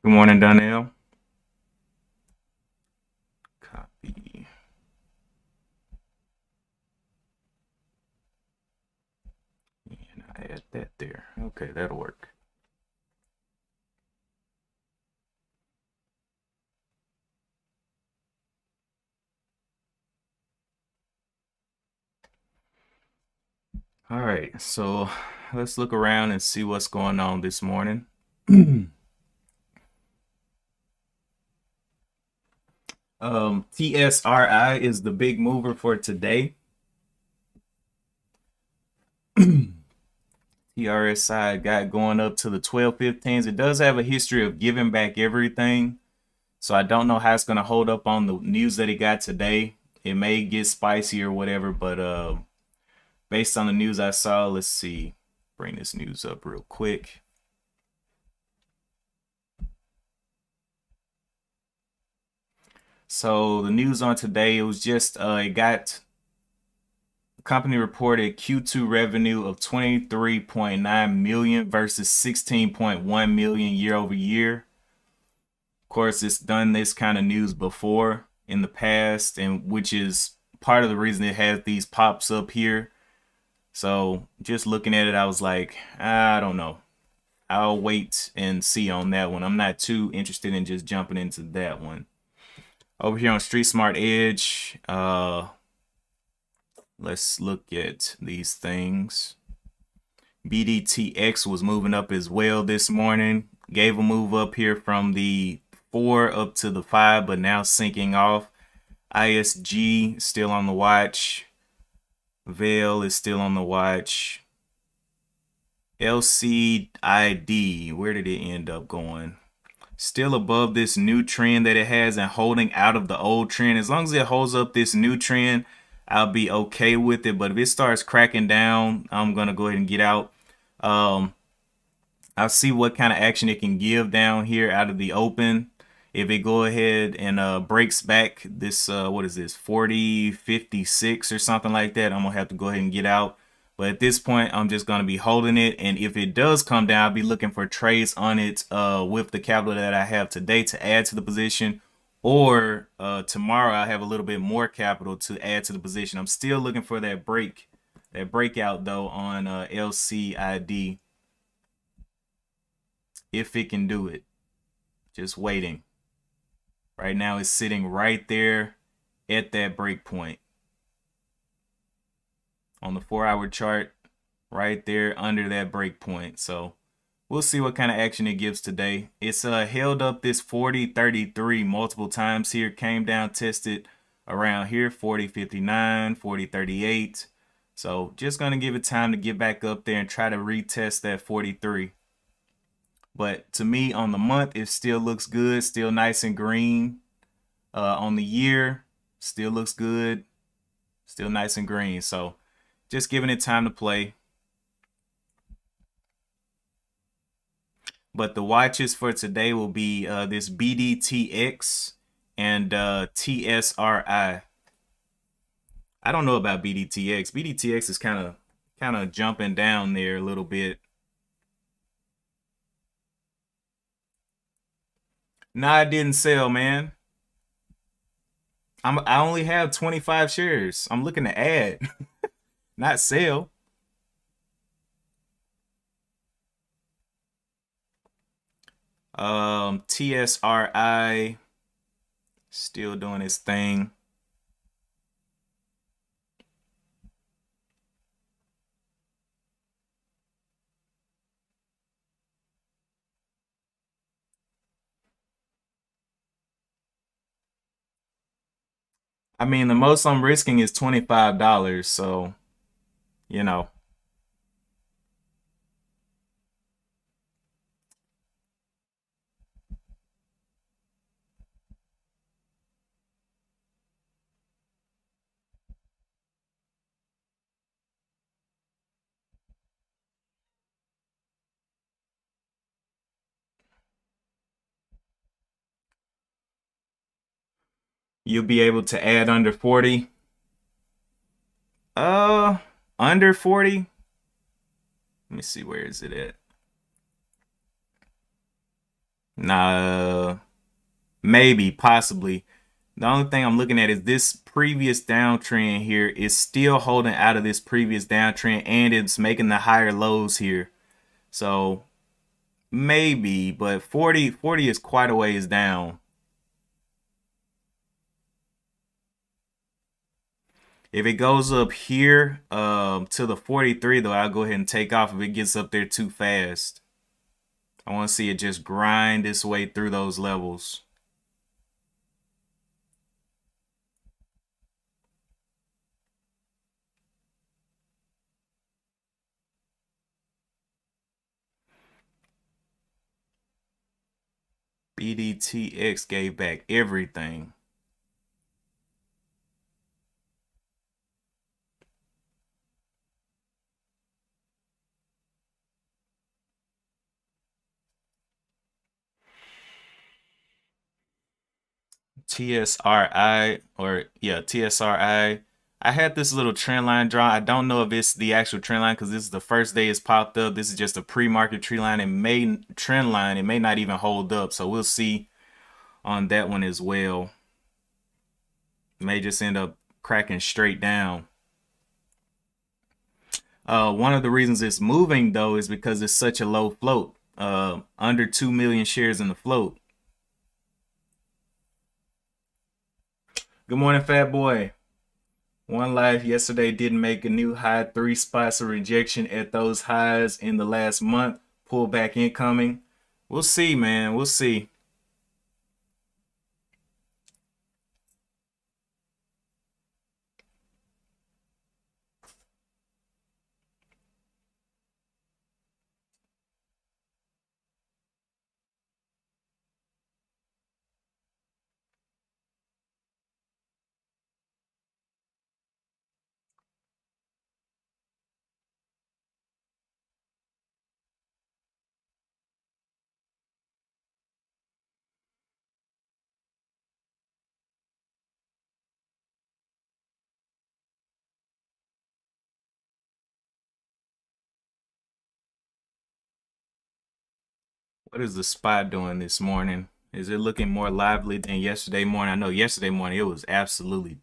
Good morning, Donnell. Copy. And I add that there. Okay, that'll work. All right, so let's look around and see what's going on this morning. TSRI is the big mover for today. TRSI got going up to the 12.15s. It does have a history of giving back everything. So I don't know how it's going to hold up on the news that it got today. It may get spicy or whatever, but based on the news I saw, let's see. Bring this news up real quick. So the news on today, it was just the company reported Q2 revenue of 23.9 million versus 16.1 million year over year. Of course, it's done this kind of news before in the past, and which is part of the reason it has these pops up here. So just looking at it, I was like, I don't know. I'll wait and see on that one. I'm not too interested in just jumping into that one. Over here on Street Smart Edge, let's look at these things. BDTX was moving up as well this morning. Gave a move up here from the 4 up to the 5, but now sinking off. ISG still on the watch. Vail is still on the watch. LCID, where did it end up going? Still above this new trend that it has and holding out of the old trend. As long as it holds up this new trend, I'll be okay with it. But if it starts cracking down, I'm going to go ahead and get out. I'll see what kind of action it can give down here out of the open. If it go ahead and breaks back this, what is this, 40.56 or something like that, I'm going to have to go ahead and get out. But at this point, I'm just going to be holding it. And if it does come down, I'll be looking for trades on it with the capital that I have today to add to the position. Or tomorrow, I'll have a little bit more capital to add to the position. I'm still looking for that breakout, though, on LCID. If it can do it. Just waiting. Right now, it's sitting right there at that break point. On the 4-hour chart, right there under that break point. So we'll see what kind of action it gives today. It's held up this 40.33 multiple times here, came down, tested around here, 40.59, 40.38. So just going to give it time to get back up there and try to retest that 43. But to me, on the month, it still looks good, still nice and green. On the year, still looks good, still nice and green. So just giving it time to play. But the watches for today will be this BDTX and TSRI. I don't know about BDTX. BDTX is kind of jumping down there a little bit. Nah, I didn't sell, man. I only have 25 shares. I'm looking to add, not sell. TSRI still doing its thing. I mean, the most I'm risking is $25, so you know. You'll be able to add under 40. Uh, Under 40. Let me see, where is it at? Nah, maybe, possibly. The only thing I'm looking at is this previous downtrend here is still holding out of this previous downtrend, and it's making the higher lows here. So maybe, but 40 is quite a ways down. If it goes up here to the 43 though, I'll go ahead and take off if it gets up there too fast. I want to see it just grind its way through those levels. BDTX gave back everything. TSRI. I had this little trend line drawn. I don't know if it's the actual trend line because this is the first day it's popped up. This is just a pre-market trend line. It may not even hold up. So we'll see on that one as well. It may just end up cracking straight down. One of the reasons it's moving though is because it's such a low float. Under 2 million shares in the float. Good morning, fat boy. One Life yesterday didn't make a new high, 3 spots of rejection at those highs in the last month. Pullback incoming. We'll see, man. We'll see. What is the spot doing this morning? Is it looking more lively than yesterday morning? I know yesterday morning it was absolutely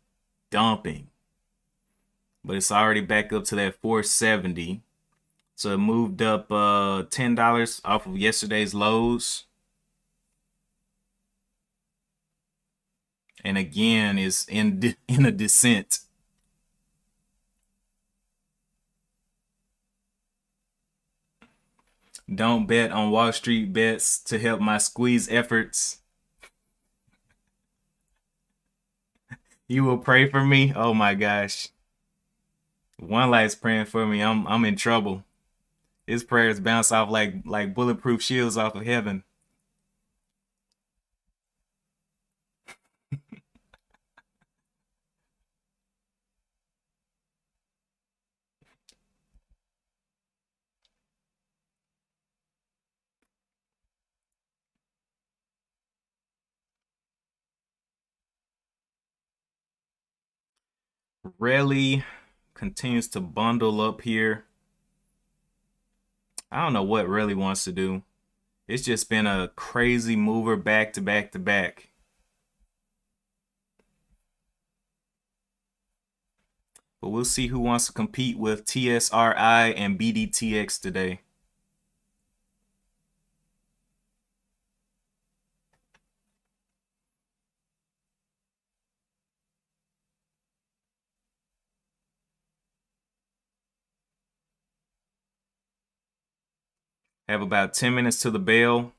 dumping. But it's already back up to that 470. So it moved up $10 off of yesterday's lows. And again is in a descent. Don't bet on Wall Street bets to help my squeeze efforts. You will pray for me? Oh my gosh. One Life's praying for me. I'm in trouble. His prayers bounce off like bulletproof shields off of heaven. Rally continues to bundle up here. I don't know what Rally wants to do. It's just been a crazy mover back to back to back. But we'll see who wants to compete with TSRI and BDTX today. Have about 10 minutes to the bell.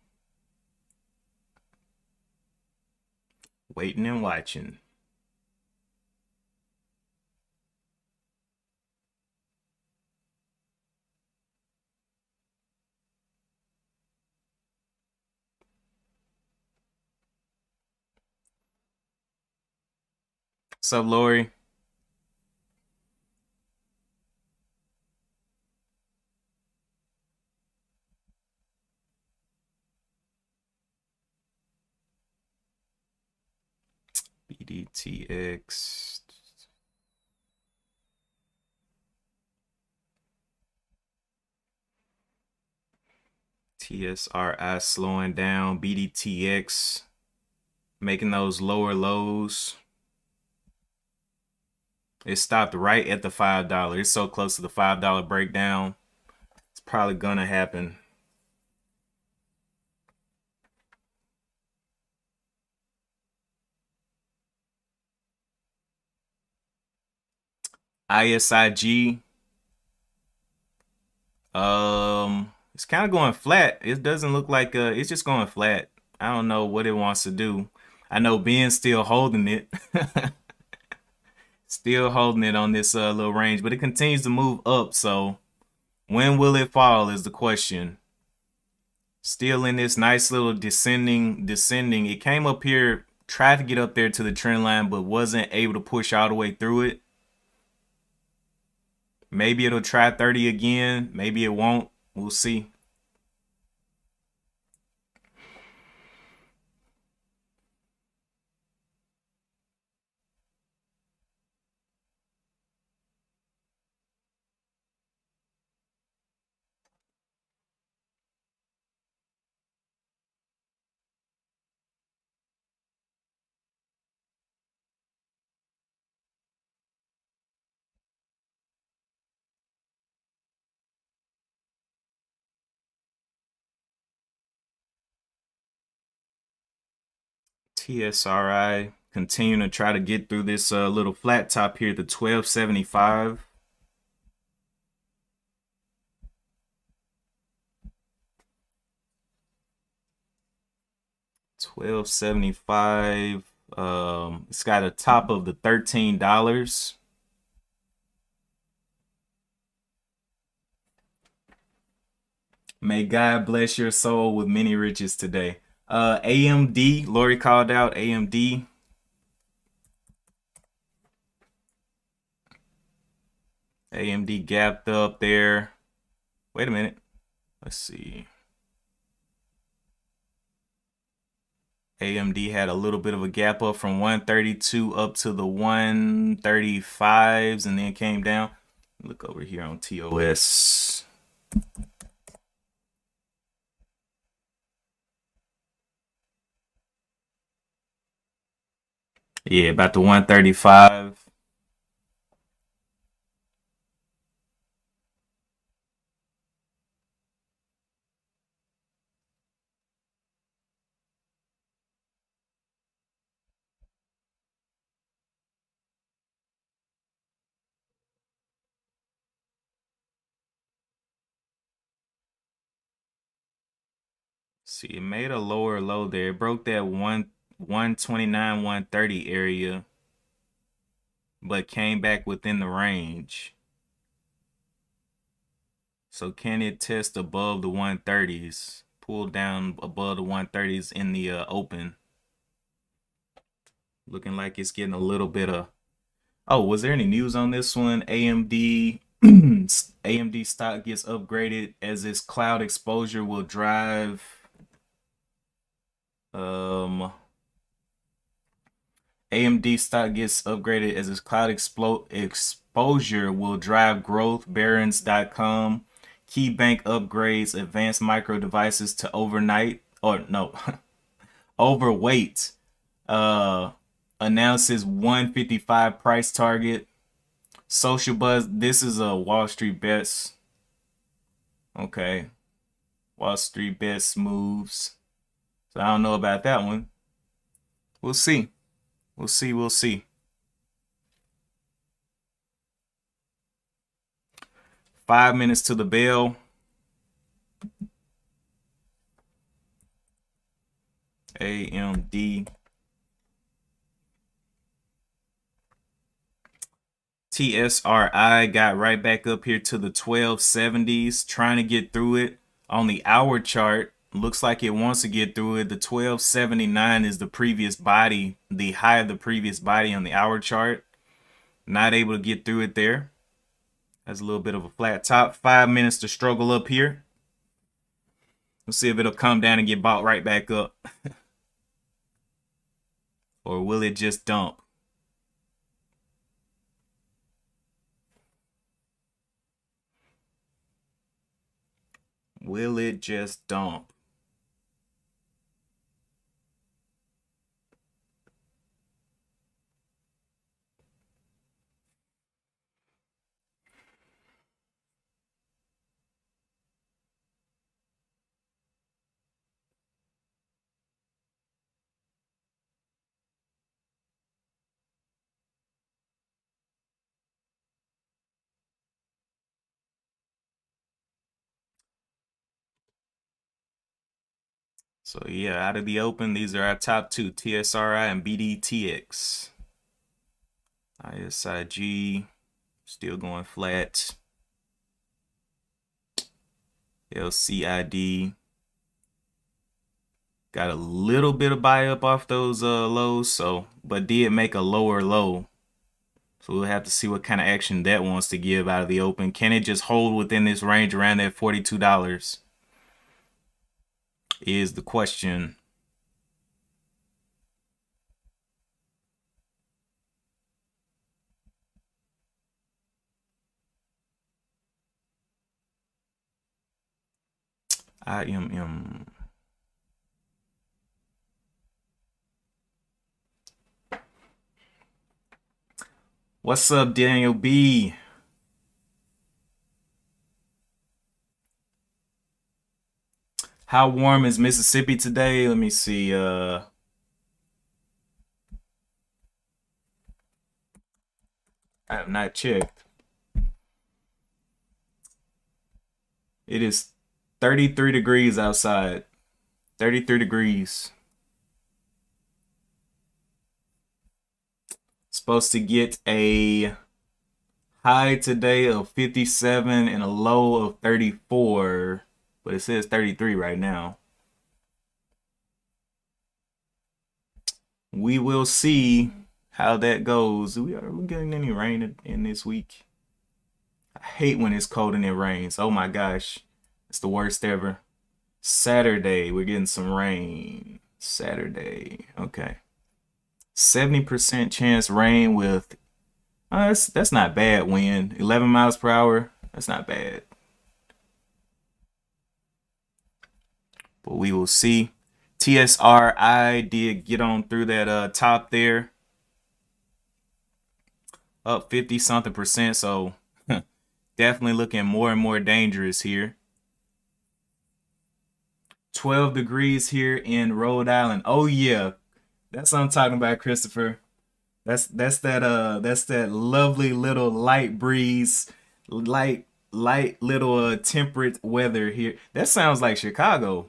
Waiting and watching. What's up, Lori? BDTX. TSRI slowing down. BDTX making those lower lows. It stopped right at the $5. It's so close to the $5 breakdown. It's probably gonna happen. ISIG. It's kind of going flat. It doesn't look like it's just going flat. I don't know what it wants to do. I know Ben's still holding it. Still holding it on this little range, but it continues to move up. So when will it fall is the question. Still in this nice little descending. It came up here, tried to get up there to the trend line, but wasn't able to push all the way through it. Maybe it'll try 30 again. Maybe it won't. We'll see. TSRI continuing to try to get through this little flat top here, the 1275. $12.75. It's got a top of the $13. May God bless your soul with many riches today. AMD, Lori called out AMD. AMD gapped up there. Wait a minute. Let's see. AMD had a little bit of a gap up from 132 up to the 135s and then came down. Look over here on TOS. Yeah, about the 135. See, it made a lower low there. It broke that 129, 130 area, but came back within the range. So can it test above the 130s? Pull down above the 130s in the open. Looking like it's getting a little bit of... Oh, was there any news on this one? AMD AMD stock gets upgraded as its cloud exposure will drive AMD stock gets upgraded as its cloud exposure will drive growth. Barron's.com. Key bank upgrades advanced micro devices to overweight. Announces 155 price target. Social Buzz. This is a Wall Street Bets. Okay. Wall Street Bets moves. So I don't know about that one. We'll see. We'll see. 5 minutes to the bell. AMD. TSRI got right back up here to the 1270s, trying to get through it. On the hour chart, looks like it wants to get through it. The 1279 is the previous body, the high of the previous body on the hour chart. Not able to get through it there. Has a little bit of a flat top. 5 minutes to struggle up here. We'll see if it'll come down and get bought right back up. Or will it just dump? Will it just dump? So yeah, out of the open, these are our top two, TSRI and BDTX. ISIG still going flat. LCID got a little bit of buy up off those lows, so but did make a lower low. So we'll have to see what kind of action that wants to give out of the open. Can it just hold within this range around that $42? Is the question. IMM. What's up, Daniel B? How warm is Mississippi today? Let me see. I have not checked. It is 33 degrees outside. 33 degrees. Supposed to get a high today of 57 and a low of 34, but it says 33 right now. We will see how that goes. Are we getting any rain in this week? I hate when it's cold and it rains. Oh my gosh. It's the worst ever. Saturday, we're getting some rain. Saturday. Okay. 70% chance rain with that's not bad wind. 11 miles per hour. That's not bad. But we will see. TSRI did get on through that top there. Up 50 something percent. So definitely looking more and more dangerous here. 12 degrees here in Rhode Island. Oh yeah. That's what I'm talking about, Christopher. That's that lovely little light breeze, light little temperate weather here. That sounds like Chicago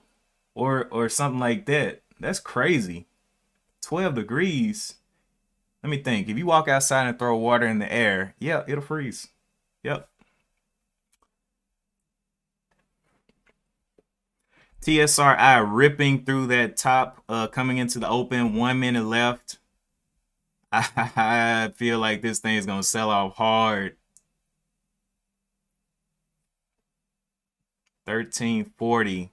or something like that. That's crazy. 12 degrees. Let me think. If you walk outside and throw water in the air, yeah, it'll freeze. Yep. TSRI ripping through that top, coming into the open. 1 minute left. I feel like this thing is gonna sell off hard. 1340.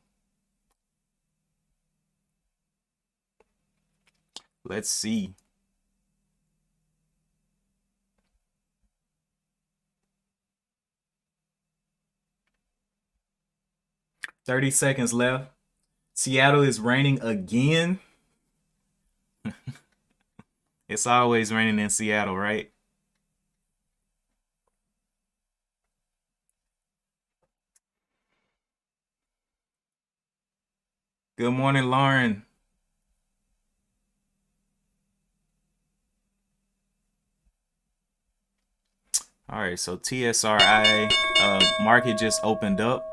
Let's see. $30 seconds left. Seattle is raining again. It's always raining in Seattle, right? Good morning, Lauren. All right, so TSRI market just opened up.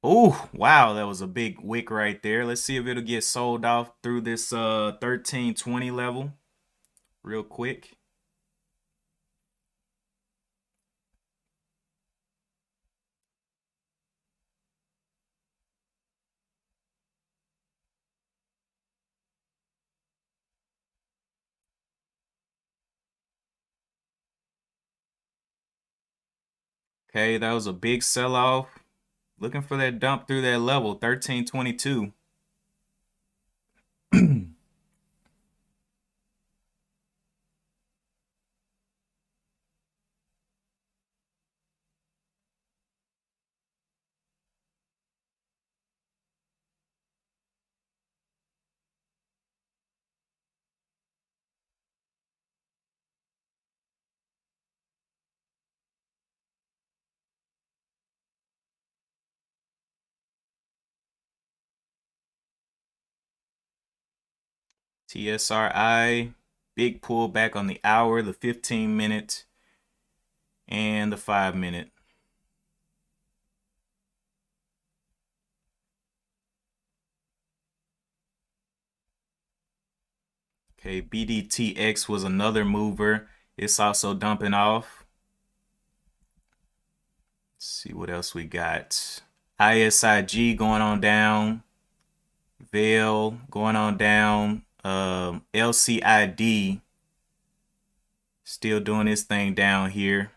Oh, wow, that was a big wick right there. Let's see if it'll get sold off through this 1320 level real quick. Okay, that was a big sell-off. Looking for that dump through that level, 1322. TSRI, big pullback on the hour, the 15-minute, and the 5-minute. Okay, BDTX was another mover. It's also dumping off. Let's see what else we got. ISIG going on down. Veil going on down. LCID still doing its thing down here.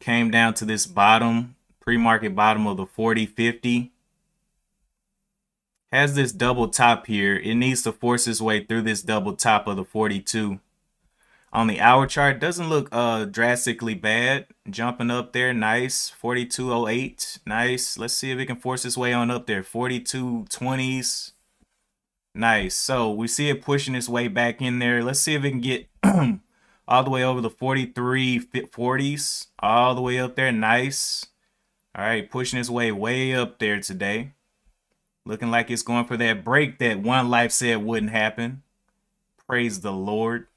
Came down to this bottom, pre-market bottom of the 40-50. Has this double top here. It needs to force its way through this double top of the 42. On the hour chart, doesn't look drastically bad. Jumping up there, nice. 42.08, nice. Let's see if it can force its way on up there. 42.20s, nice. So we see it pushing its way back in there. Let's see if it can get all the way over the 43.40s, all the way up there, nice. All right, pushing its way up there today. Looking like it's going for that break that One Life said wouldn't happen. Praise the Lord.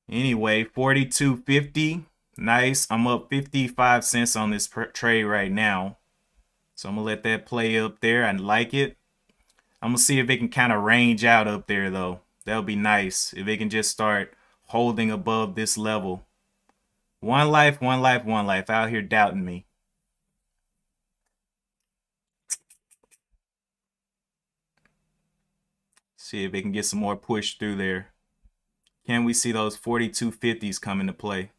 Anyway, 42.50. Nice. I'm up 55 cents on this trade right now. So I'm going to let that play up there. I like it. I'm going to see if it can kind of range out up there, though. That would be nice if it can just start holding above this level. One life out here doubting me. See if it can get some more push through there. Can we see those 42.50s come into play?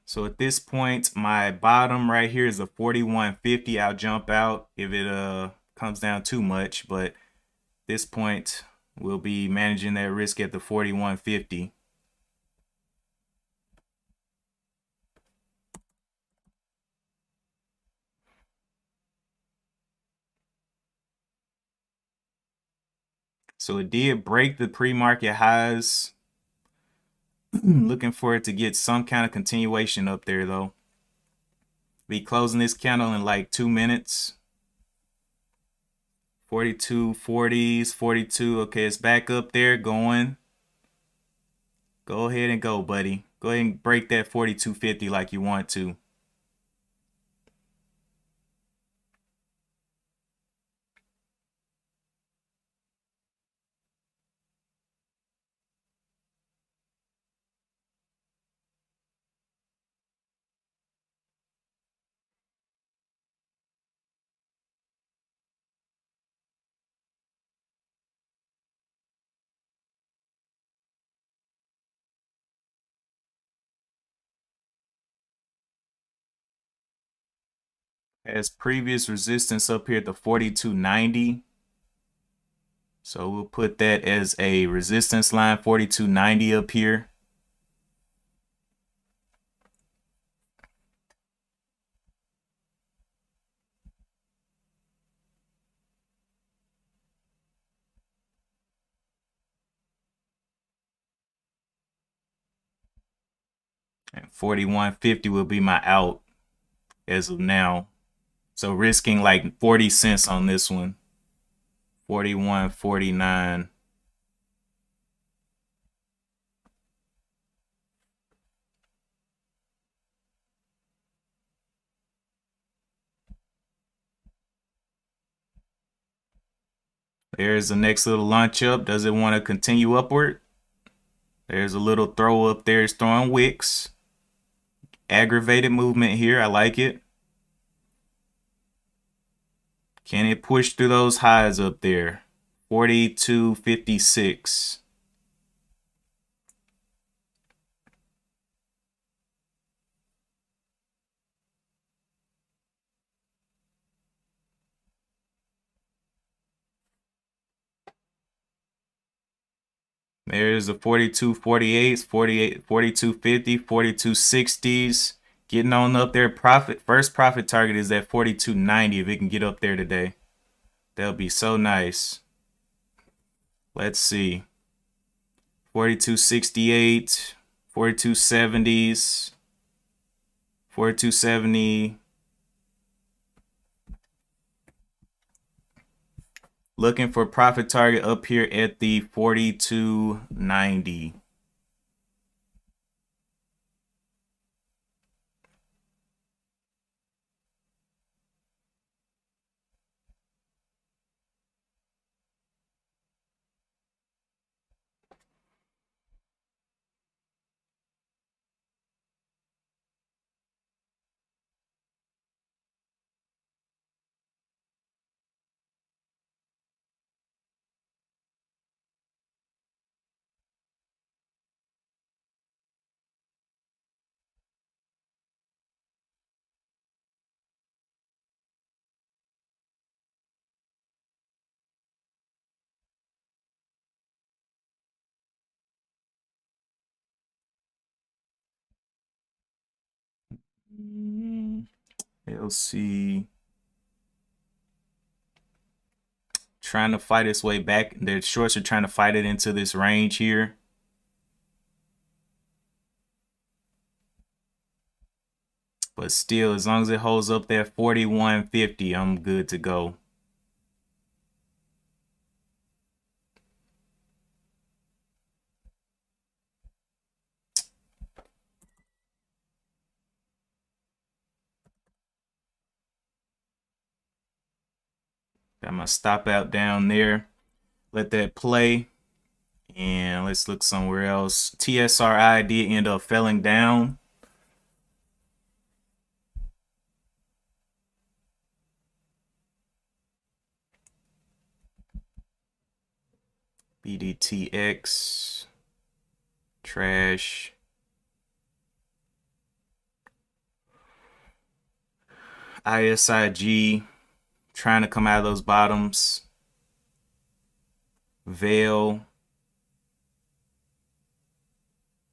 So at this point, my bottom right here is a 41.50. I'll jump out if it comes down too much, but at this point, we'll be managing that risk at the 41.50. So it did break the pre-market highs. Looking for it to get some kind of continuation up there, though. Be closing this candle in like 2 minutes. 42.40s, 42. Okay, it's back up there going. Go ahead and go, buddy. Go ahead and break that 42.50 like you want to. Has previous resistance up here at the 42.90. So we'll put that as a resistance line, 42.90 up here. And 41.50 will be my out as of now. So risking like 40 cents on this one. 41.49. There's the next little launch up. Does it want to continue upward? There's a little throw up there. It's throwing wicks. Aggravated movement here. I like it. Can it push through those highs up there? 42.56. There's the 42.48s, 42.50, 42.60s. Getting on up there. First profit target is that 42.90 if it can get up there today. That'll be so nice. Let's see. 42.68, 42.70s, 42.70. Looking for profit target up here at the 42.90. LC trying to fight its way back. The shorts are trying to fight it into this range here. But still, as long as it holds up there 41.50, I'm good to go. Got my stop out down there. Let that play. And let's look somewhere else. TSRI did end up falling down. BDTX. Trash. ISIG. Trying to come out of those bottoms. Veil.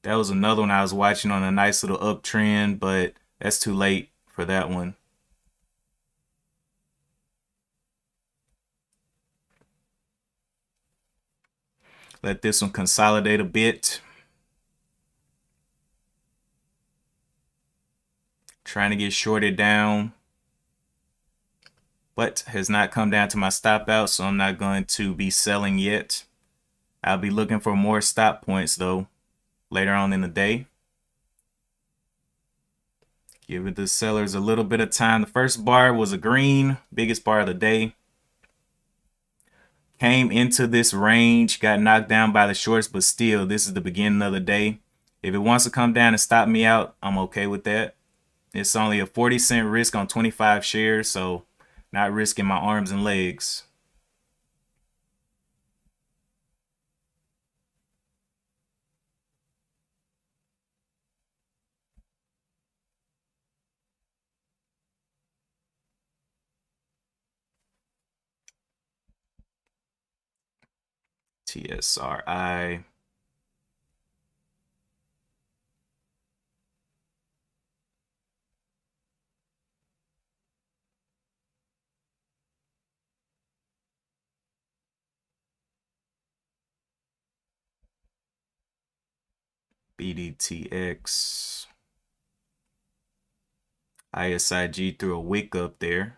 That was another one I was watching on a nice little uptrend, but that's too late for that one. Let this one consolidate a bit. Trying to get shorted down, but has not come down to my stop out, so I'm not going to be selling yet. I'll be looking for more stop points though later on in the day. Give it the sellers a little bit of time. The first bar was a green, biggest bar of the day. Came into this range, got knocked down by the shorts, but still, this is the beginning of the day. If it wants to come down and stop me out, I'm okay with that. It's only a 40-cent risk on 25 shares, so not risking my arms and legs. TSRI. BDTX. ISIG threw a wick up there.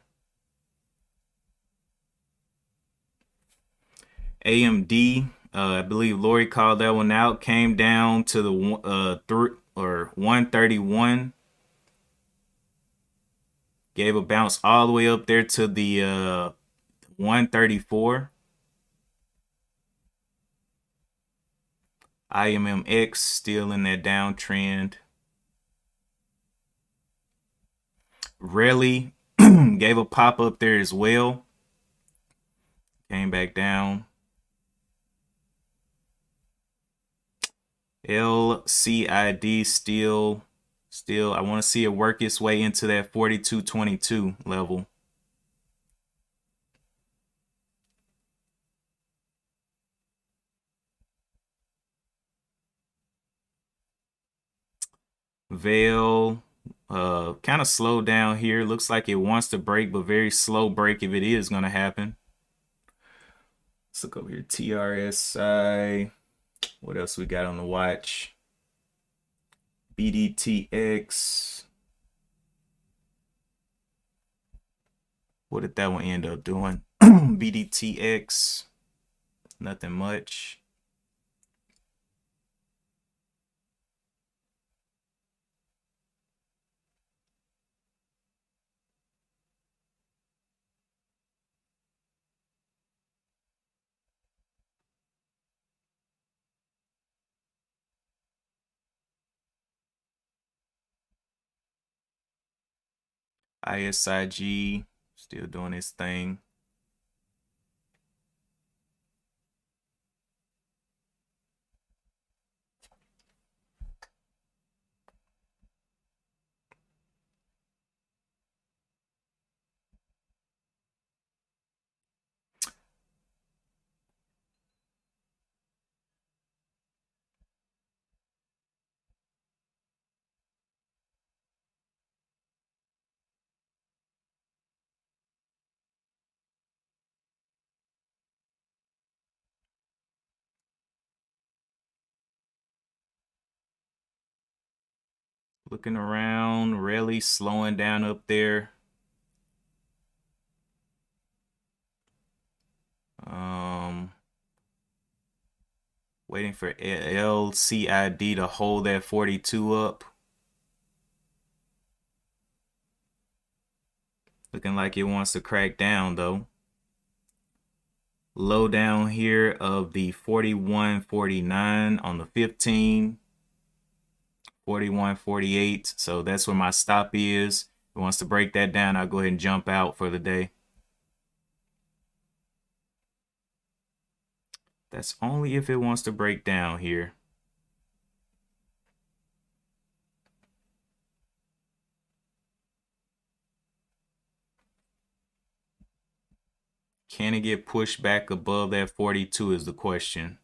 AMD, I believe Lori called that one out. Came down to the 131. Gave a bounce all the way up there to the 134. IMMX still in that downtrend. Rally gave a pop up there as well. Came back down. LCID still I want to see it work its way into that 42.22 level. Veil kind of slowed down here. Looks like it wants to break, but very slow break if it is going to happen. Let's look over here. TRSI. What else we got on the watch? BDTX. What did that one end up doing? BDTX, nothing much. ISIG still doing its thing. Looking around, really slowing down up there. Waiting for LCID to hold that 42 up. Looking like it wants to crack down though. Low down here of the 41.49 on the 15. 41.48. So that's where my stop is. If it wants to break that down, I'll go ahead and jump out for the day. That's only if it wants to break down here. Can it get pushed back above that 42 is the question.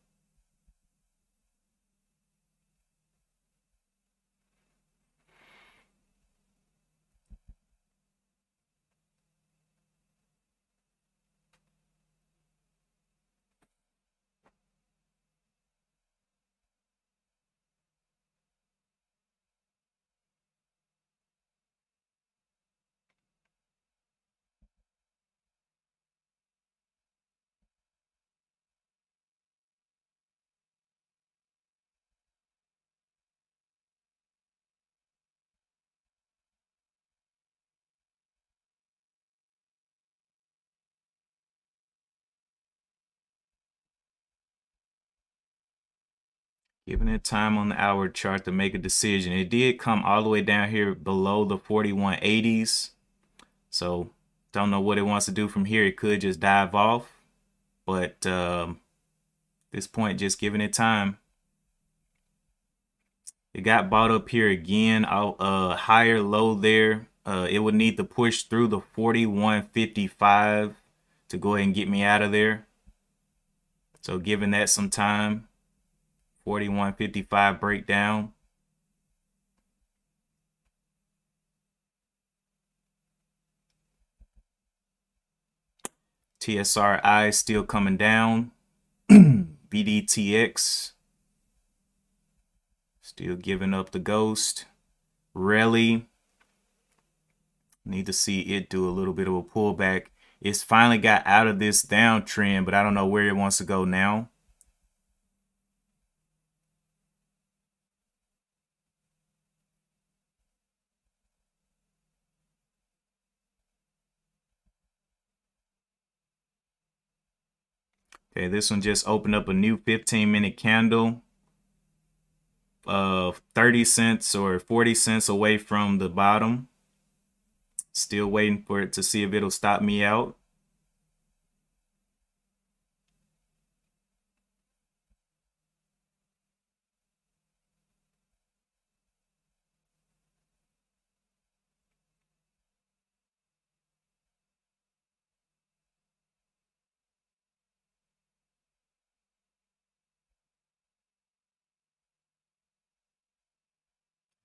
Giving it time on the hour chart to make a decision. It did come all the way down here below the 41.80s. So don't know what it wants to do from here. It could just dive off. But this point, just giving it time. It got bought up here again. Higher low there. It would need to push through the 41.55 to go ahead and get me out of there. So giving that some time. 41.55 breakdown. TSRI still coming down. BDTX still giving up the ghost. Really need to see it do a little bit of a pullback. It's finally got out of this downtrend, but I don't know where it wants to go now. Okay, this one just opened up a new 15-minute candle. 30 cents or 40 cents away from the bottom. Still waiting for it to see if it'll stop me out.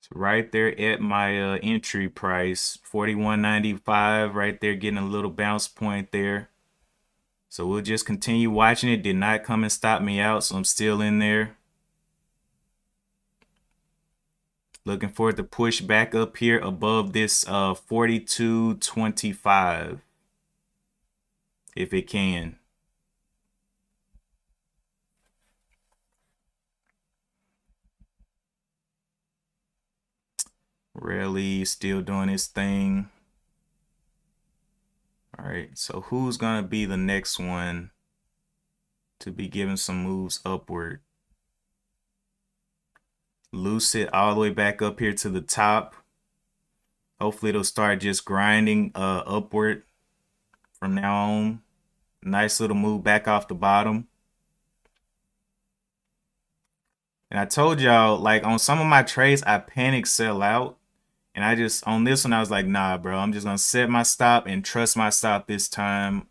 It's right there at my entry price, 41.95, right there, getting a little bounce point there. So we'll just continue watching it. Did not come and stop me out, so I'm still in there. Looking for it to push back up here above this 42.25. if it can. Really still doing his thing. All right, so who's gonna be the next one to be given some moves upward? Lucid all the way back up here to the top. Hopefully it'll start just grinding upward from now on. Nice little move back off the bottom. And I told y'all, like on some of my trades, I panic sell out. And I just, on this one, I was like, nah, bro, I'm just going to set my stop and trust my stop this time.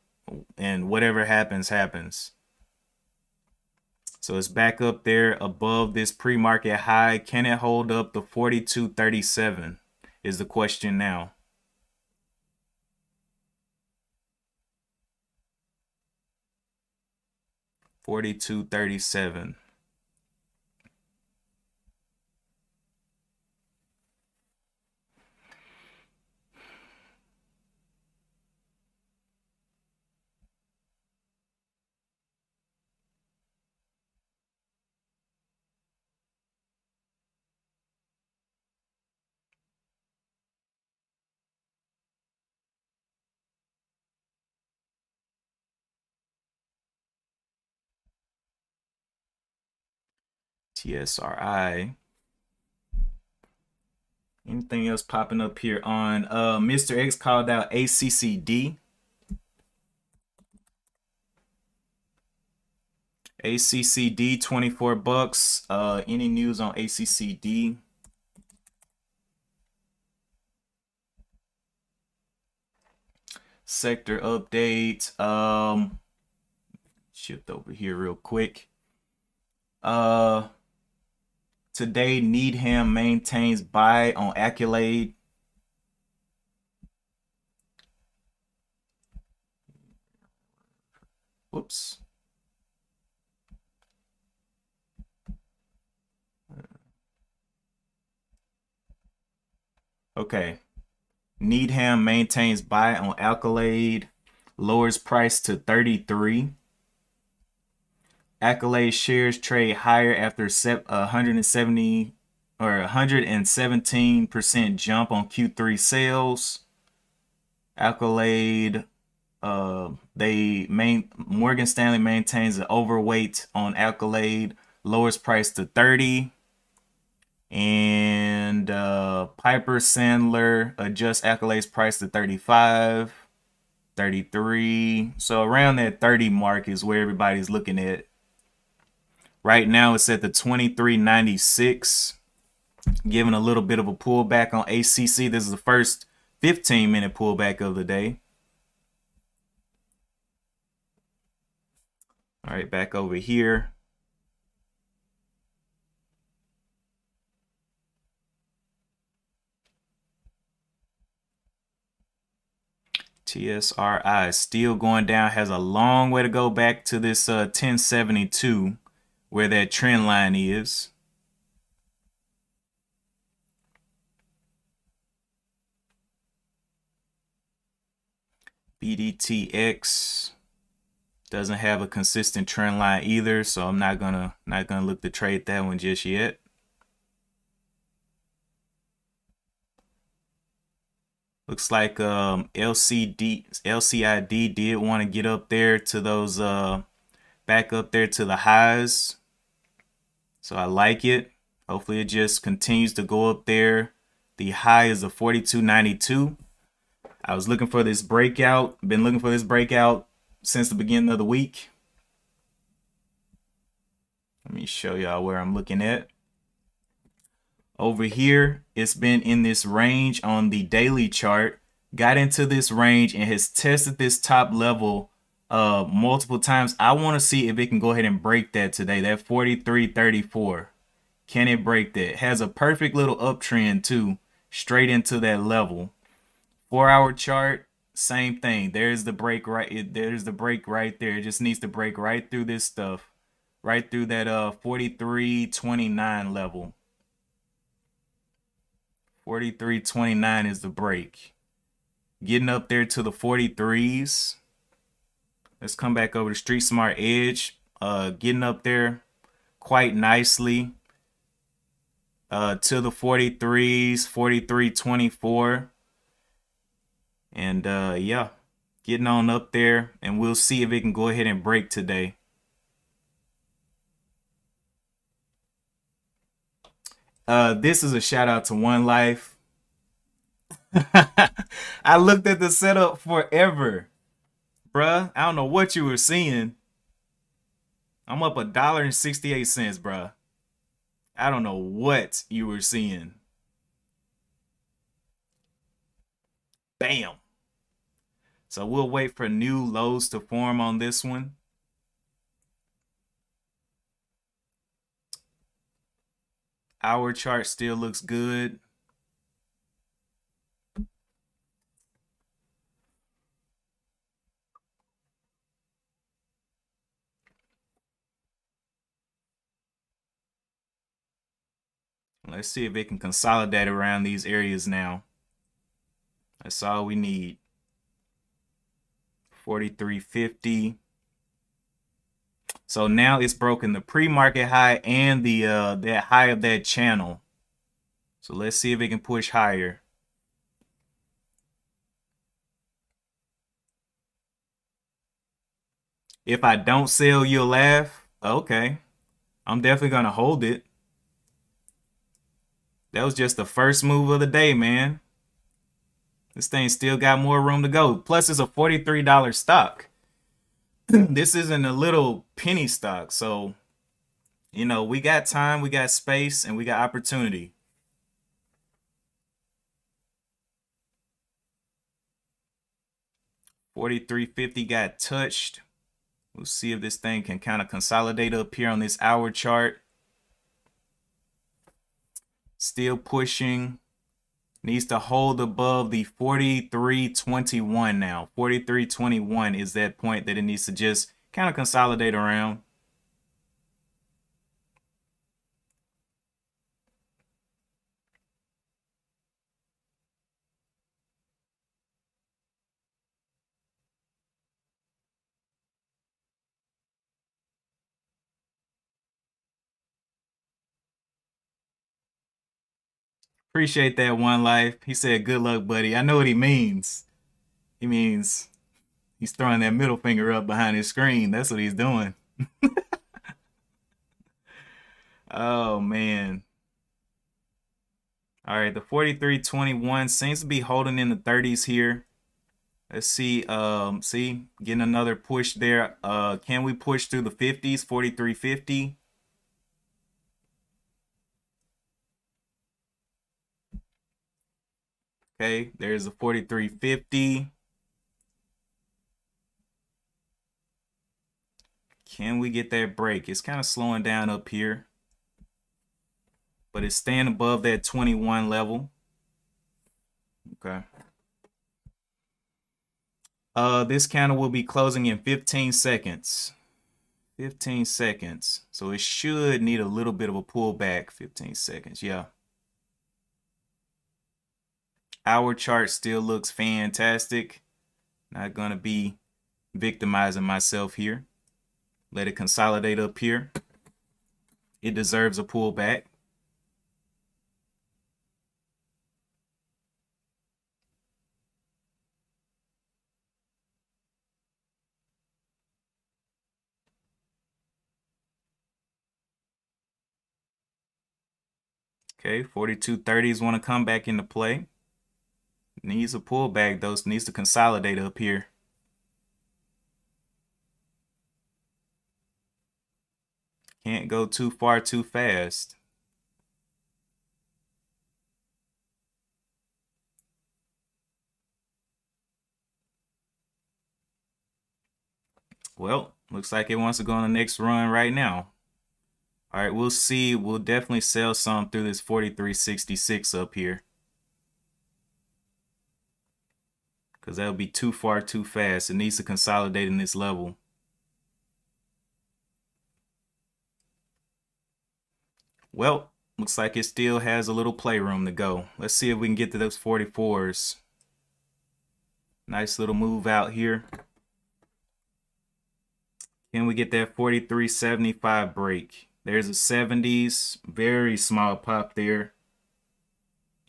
And whatever happens, happens. So it's back up there above this pre-market high. Can it hold up the 42.37 is the question now. $42.37. TSRI. Anything else popping up here on Mr. X called out ACCD. ACCD 24 bucks. Any news on ACCD? Sector update. Shift over here real quick. Today Needham maintains buy on Accolade. Whoops. Okay. Needham maintains buy on Accolade, lowers price to 33. Accolade shares trade higher after 170 or 117% jump on Q3 sales. Accolade, Morgan Stanley maintains an overweight on Accolade, lowers price to 30. And Piper Sandler adjusts Accolade's price to 35, 33. So around that 30 mark is where everybody's looking at. Right now it's at the 23.96, giving a little bit of a pullback on ACC. This is the first 15-minute pullback of the day. All right, back over here. TSRI is still going down, has a long way to go back to this 1072 where that trend line is. BDTX doesn't have a consistent trend line either, so I'm not gonna look to trade that one just yet. Looks like LCID did want to get up there to those back up there to the highs. So I like it. Hopefully it just continues to go up there. The high is a 42.92. I was looking for this breakout. Been looking for this breakout since the beginning of the week. Let me show y'all where I'm looking at. Over here, it's been in this range on the daily chart. Got into this range and has tested this top level multiple times. I want to see if it can go ahead and break that today. That 43.34. Can it break that? Has a perfect little uptrend too, straight into that level. 4-hour chart, same thing. There's the break there's the break right there. It just needs to break right through this stuff, right through that 43.29 level. 43.29 is the break. Getting up there to the 43s. Let's come back over to Street Smart Edge. Getting up there quite nicely to the 43s, 43.24. And yeah, getting on up there, and we'll see if it can go ahead and break today. This is a shout out to One Life. I looked at the setup forever, bruh. I don't know what you were seeing. I'm up $1.68, bruh. I don't know what you were seeing. Bam. So we'll wait for new lows to form on this one. Our chart still looks good. Let's see if it can consolidate around these areas now. That's all we need. 43.50. So now it's broken the pre-market high and the that high of that channel. So let's see if it can push higher. If I don't sell, you'll laugh. Okay. I'm definitely going to hold it. That was just the first move of the day, man. This thing still got more room to go. Plus, it's a $43 stock. This isn't a little penny stock. So, you know, we got time, we got space, and we got opportunity. $43.50 got touched. We'll see if this thing can kind of consolidate up here on this hour chart. Still pushing. Needs to hold above the 43.21 now. 43.21 is that point that it needs to just kind of consolidate around. Appreciate that, One Life. He said, good luck, buddy. I know what he means. He means he's throwing that middle finger up behind his screen. That's what he's doing. Oh, man. All right, the 43.21 seems to be holding in the 30s here. Let's see. See, getting another push there. Can we push through the 50s? 43.50. Okay, there's a 43.50. Can we get that break? It's kind of slowing down up here, but it's staying above that 21 level. Okay. This candle will be closing in 15 seconds. 15 seconds. So it should need a little bit of a pullback. 15 seconds, yeah. Our chart still looks fantastic. Not going to be victimizing myself here. Let it consolidate up here. It deserves a pullback. Okay, 42.30s want to come back into play. Needs a pullback, though. Needs to consolidate up here. Can't go too far too fast. Well, looks like it wants to go on the next run right now. All right, we'll see. We'll definitely sell some through this 43.66 up here, because that'll be too far too fast. It needs to consolidate in this level. Well, looks like it still has a little playroom to go. Let's see if we can get to those 44s. Nice little move out here. Can we get that 43.75 break? There's a 70s, very small pop there.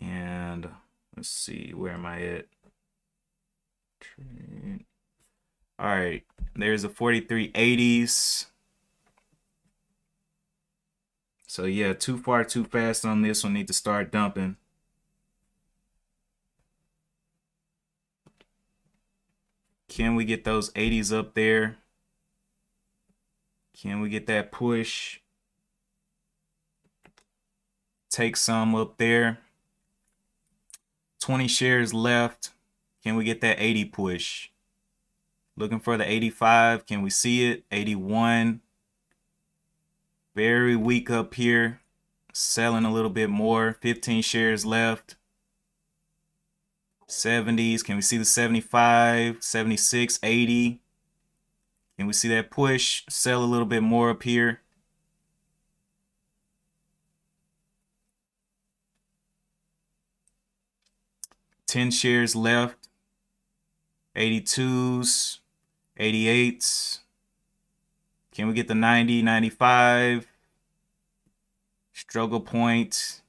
And let's see, where am I at? All right, there's a 43.80s. So yeah, too far, too fast on this one. Need to start dumping. Can we get those 80s up there? Can we get that push? Take some up there. 20 shares left. Can we get that 80 push? Looking for the 85. Can we see it? 81. Very weak up here. Selling a little bit more. 15 shares left. 70s. Can we see the 75, 76, 80? Can we see that push? Sell a little bit more up here. $10 shares left. 82s, 88s. Can we get the 90, 95? Struggle point.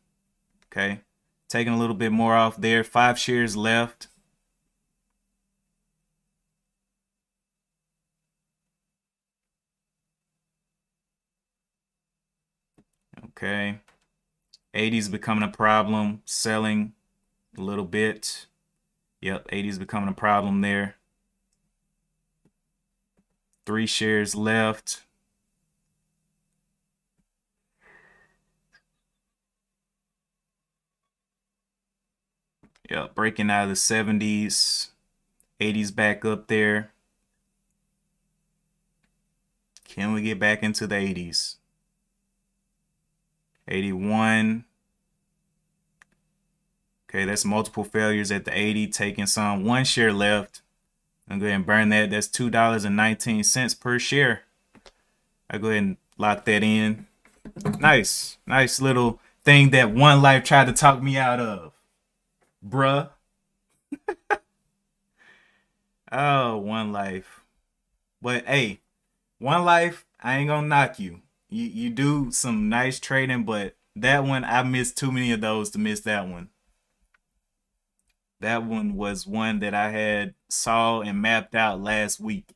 Okay. Taking a little bit more off there. 5 shares left. Okay. 80s becoming a problem. Selling a little bit. Yep, 80s becoming a problem there. 3 shares left. Yep, breaking out of the 70s. 80s back up there. Can we get back into the 80s? 81. Okay, that's multiple failures at the 80, taking some. 1 share left. I'm going to go ahead and burn that. That's $2.19 per share. I'll go ahead and lock that in. Nice. Nice little thing that One Life tried to talk me out of. Bruh. Oh, One Life. But hey, One Life, I ain't gonna knock you. You do some nice trading, but that one, I missed too many of those to miss that one. That one was one that I had saw and mapped out last week.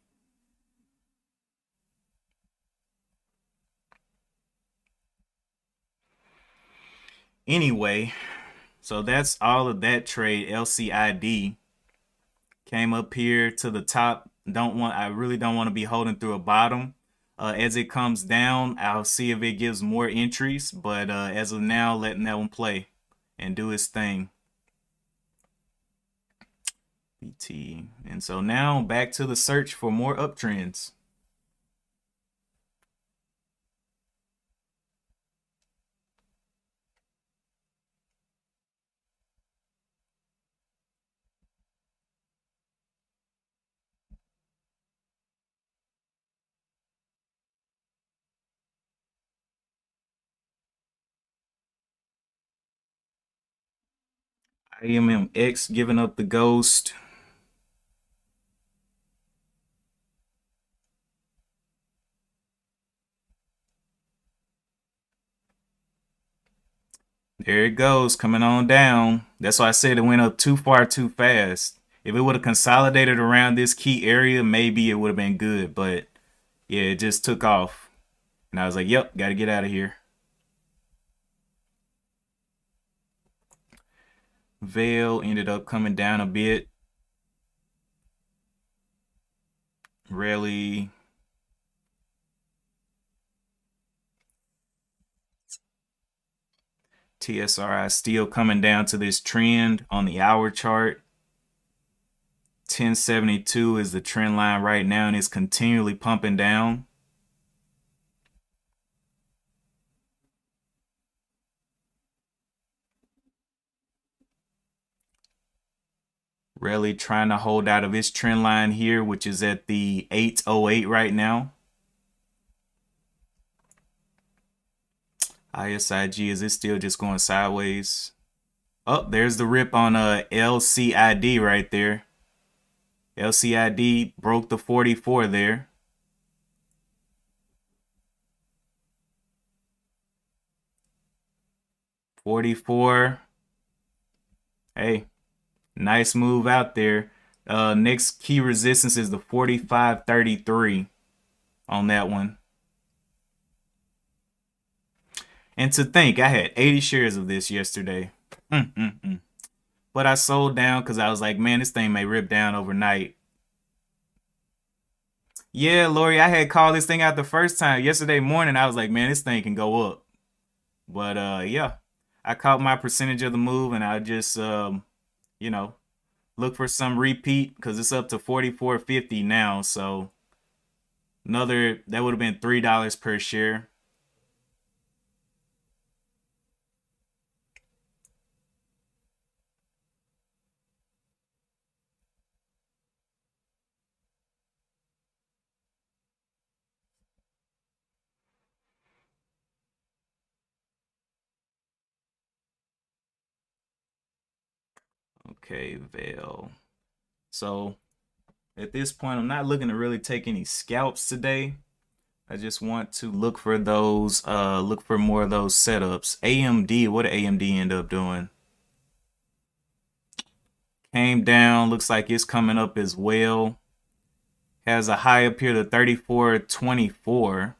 Anyway, so that's all of that trade. LCID came up here to the top. I really don't want to be holding through a bottom. As it comes down, I'll see if it gives more entries. But as of now, letting that one play and do its thing. BT. And so now back to the search for more uptrends. IMMX giving up the ghost. There it goes, coming on down. That's why I said it went up too far too fast. If it would have consolidated around this key area, maybe it would have been good. But yeah, it just took off. And I was like, yep, got to get out of here. Veil ended up coming down a bit. Really. TSRI still coming down to this trend on the hour chart. 1072 is the trend line right now, and it's continually pumping down. Really trying to hold out of its trend line here, which is at the 808 right now. ISIG, is it still just going sideways? Oh, there's the rip on LCID right there. LCID broke the 44 there. 44. Hey, nice move out there. Next key resistance is the 45.33 on that one. And to think, I had 80 shares of this yesterday. But I sold down because I was like, man, this thing may rip down overnight. Yeah, Lori, I had called this thing out the first time. Yesterday morning, I was like, man, this thing can go up. But yeah, I caught my percentage of the move and I just, you know, look for some repeat because it's up to 44.50 now. So another, that would have been $3 per share. Okay, Vail. So at this point, I'm not looking to really take any scalps today. I just want to look for those, look for more of those setups. AMD, what did AMD end up doing? Came down, looks like it's coming up as well. Has a high up here to 34.24.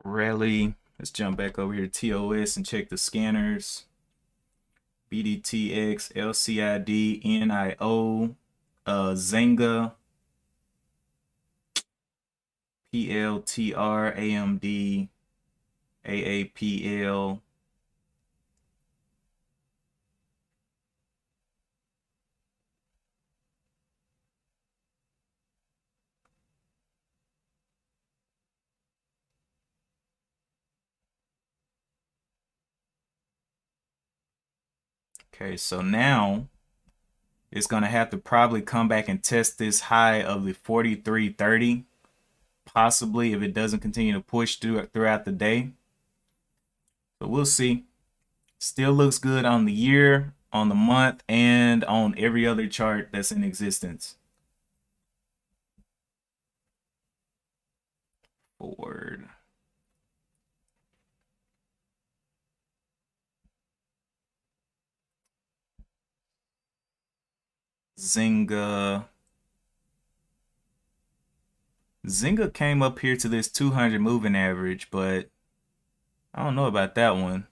Rally. Let's jump back over here to TOS and check the scanners. BDTX, LCID, NIO, Zynga, PLTR, AMD, AAPL. Okay, so now it's going to have to probably come back and test this high of the 43.30, possibly if it doesn't continue to push throughout the day. So we'll see. Still looks good on the year, on the month, and on every other chart that's in existence. Forward. Zynga. Zynga came up here to this 200 moving average, but I don't know about that one.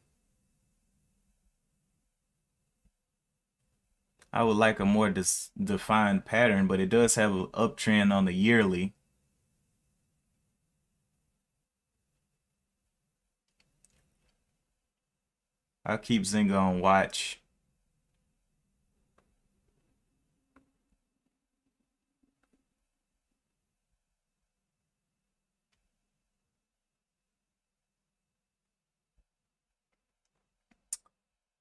I would like a more defined pattern, but it does have an uptrend on the yearly. I'll keep Zynga on watch.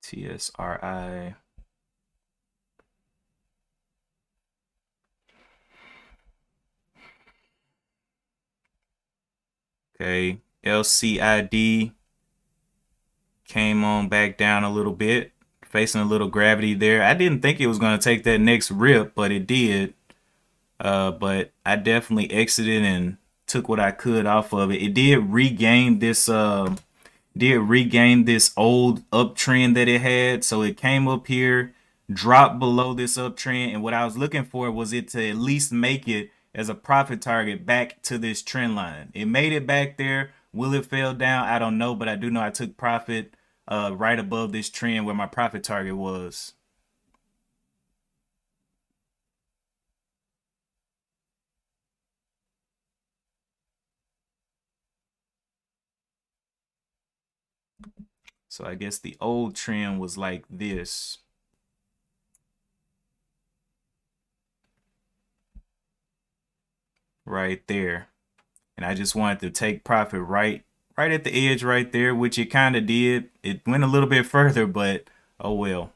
TSRI. Okay, LCID came on back down a little bit, facing a little gravity there. I didn't think it was going to take that next rip, but it did. But I definitely exited and took what I could off of it. It did regain this old uptrend that it had. So it came up here, dropped below this uptrend, and what I was looking for was it to at least make it as a profit target back to this trend line. It made it back there. Will it fall down? I don't know, but I do know I took profit right above this trend where my profit target was. So I guess the old trend was like this. Right there. And I just wanted to take profit right at the edge right there, which it kind of did. It went a little bit further, but oh well.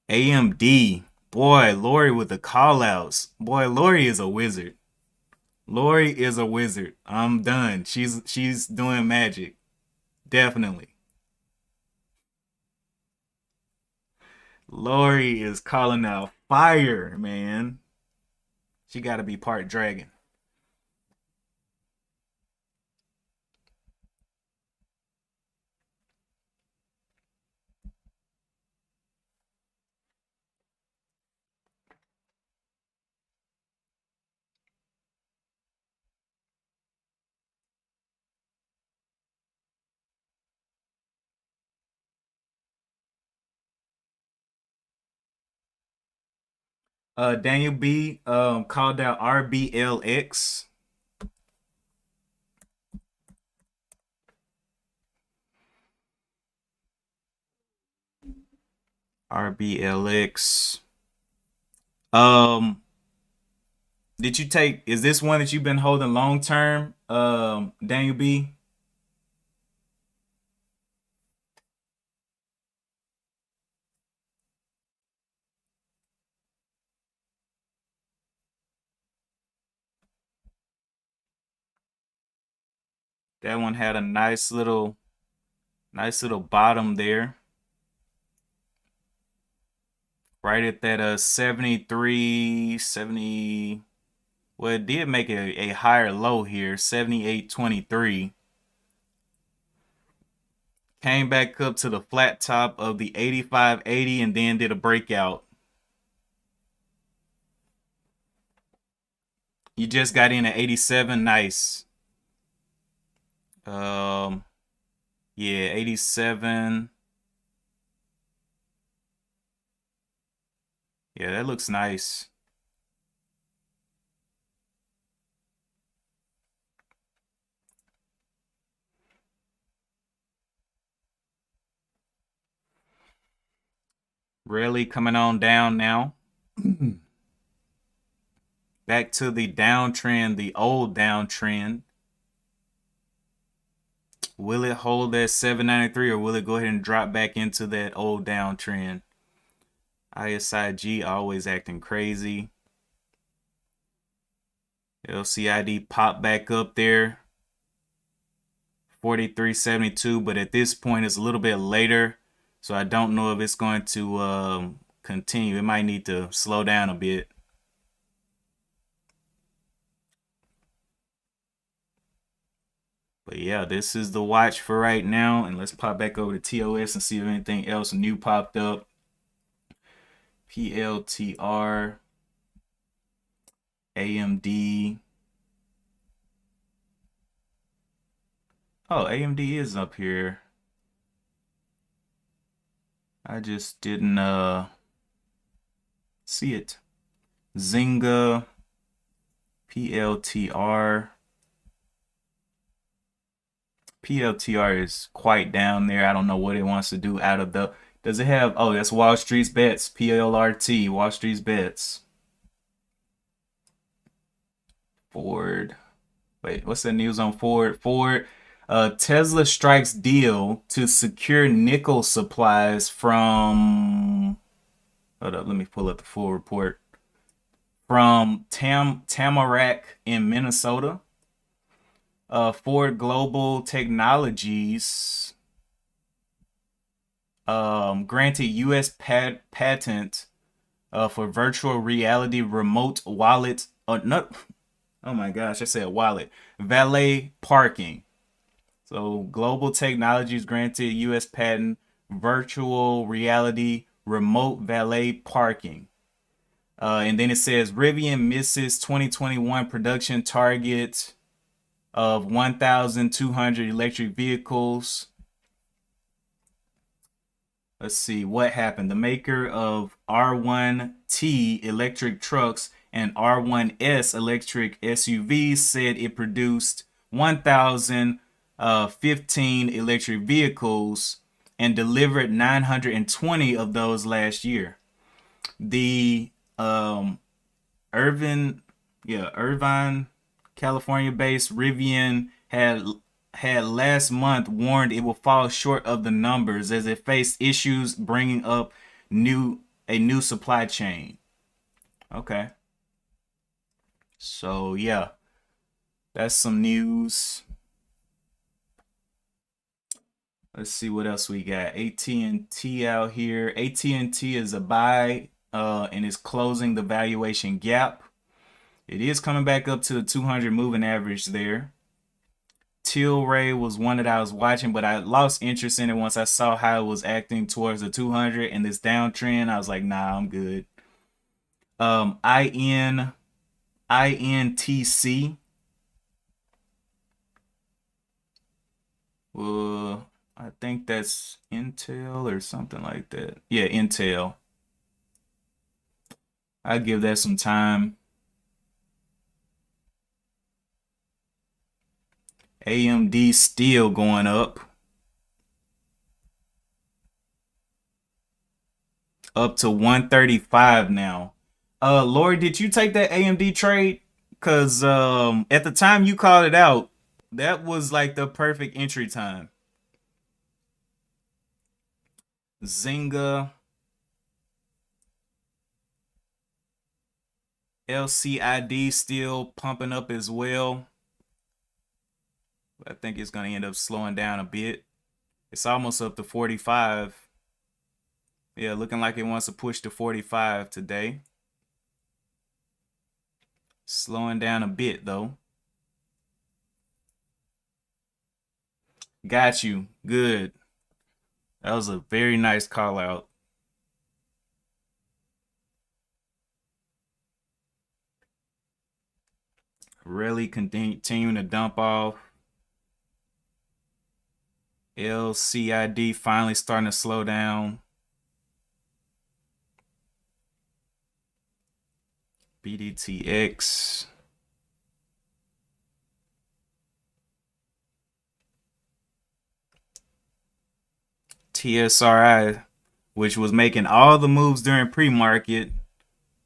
AMD. Boy, Lori with the call outs. Boy, Lori is a wizard. Lori is a wizard. I'm done. She's doing magic. Definitely. Lori is calling out fire, man. She got to be part dragon. Daniel B called out RBLX. RBLX. Um, did you take? Is this one that you've been holding long term? Daniel B. That one had a nice little bottom there, right at that 73, 70. Well, it did make a higher low here, 78.23. Came back up to the flat top of the 85.80 and then did a breakout. You just got in at 87, nice. Um, yeah, 87. Yeah, that looks nice. Really coming on down now. Back to the downtrend, the old downtrend. Will it hold that 793 or will it go ahead and drop back into that old downtrend? ISIG always acting crazy. LCID pop back up there. 43.72, but at this point it's a little bit later, so I don't know if it's going to continue. It might need to slow down a bit. But yeah, this is the watch for right now. And let's pop back over to TOS and see if anything else new popped up. PLTR, AMD. Oh, AMD is up here. I just didn't see it. Zynga, PLTR. PLTR is quite down there. I don't know what it wants to do out of the. Does it have? Oh, that's Wall Street's bets. PLRT, Wall Street's bets. Ford. Wait, what's the news on Ford? Tesla strikes deal to secure nickel supplies from. Hold up, let me pull up the full report. From Tamarack in Minnesota. Ford Global Technologies granted U.S. patent for virtual reality remote wallet. No, oh my gosh, I said wallet. Valet parking. So Global Technologies granted U.S. patent virtual reality remote valet parking. And then it says Rivian misses 2021 production target of 1,200 electric vehicles. Let's see what happened. The maker of R1T electric trucks and R1S electric SUV said it produced 1,015 electric vehicles and delivered 920 of those last year. The Irvine, California-based Rivian had last month warned it will fall short of the numbers as it faced issues bringing up a new supply chain. Okay. So yeah, that's some news. Let's see what else we got. AT&T out here. AT&T is a buy and is closing the valuation gap. It is coming back up to the 200 moving average there. Tilray was one that I was watching, but I lost interest in it once I saw how it was acting towards the 200 and this downtrend. I was like, nah, I'm good. INTC. I think that's Intel or something like that. Yeah, Intel. I give that some time. AMD still going up to 135 now. Lori, did you take that AMD trade? Cause at the time you called it out, that was like the perfect entry time. Zynga, LCID still pumping up as well. I think it's gonna end up slowing down a bit. It's almost up to 45. Yeah, looking like it wants to push to 45 today. Slowing down a bit though. Got you. Good. That was a very nice call out. Really continuing to dump off. LCID finally starting to slow down. BDTX. TSRI, which was making all the moves during pre-market,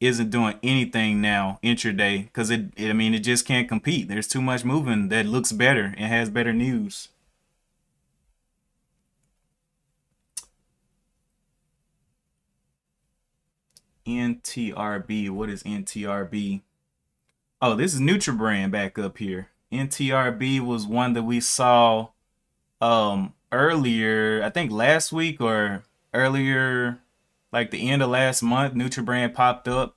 isn't doing anything now intraday because it just can't compete. There's too much moving that looks better and has better news. NTRB. What is NTRB? Oh, this is Nutrabrand back up here. NTRB was one that we saw earlier, I think last week or earlier, like the end of last month. Nutrabrand popped up.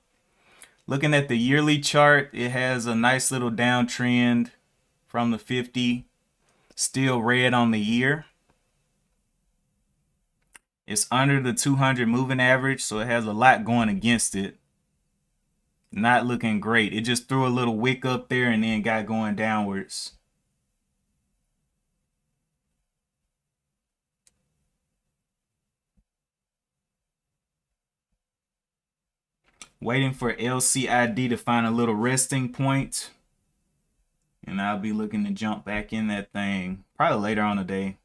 Looking at the yearly chart, it has a nice little downtrend from the 50. Still red on the year. It's under the 200 moving average, so it has a lot going against it. Not looking great. It just threw a little wick up there and then got going downwards. Waiting for LCID to find a little resting point. And I'll be looking to jump back in that thing probably later on today.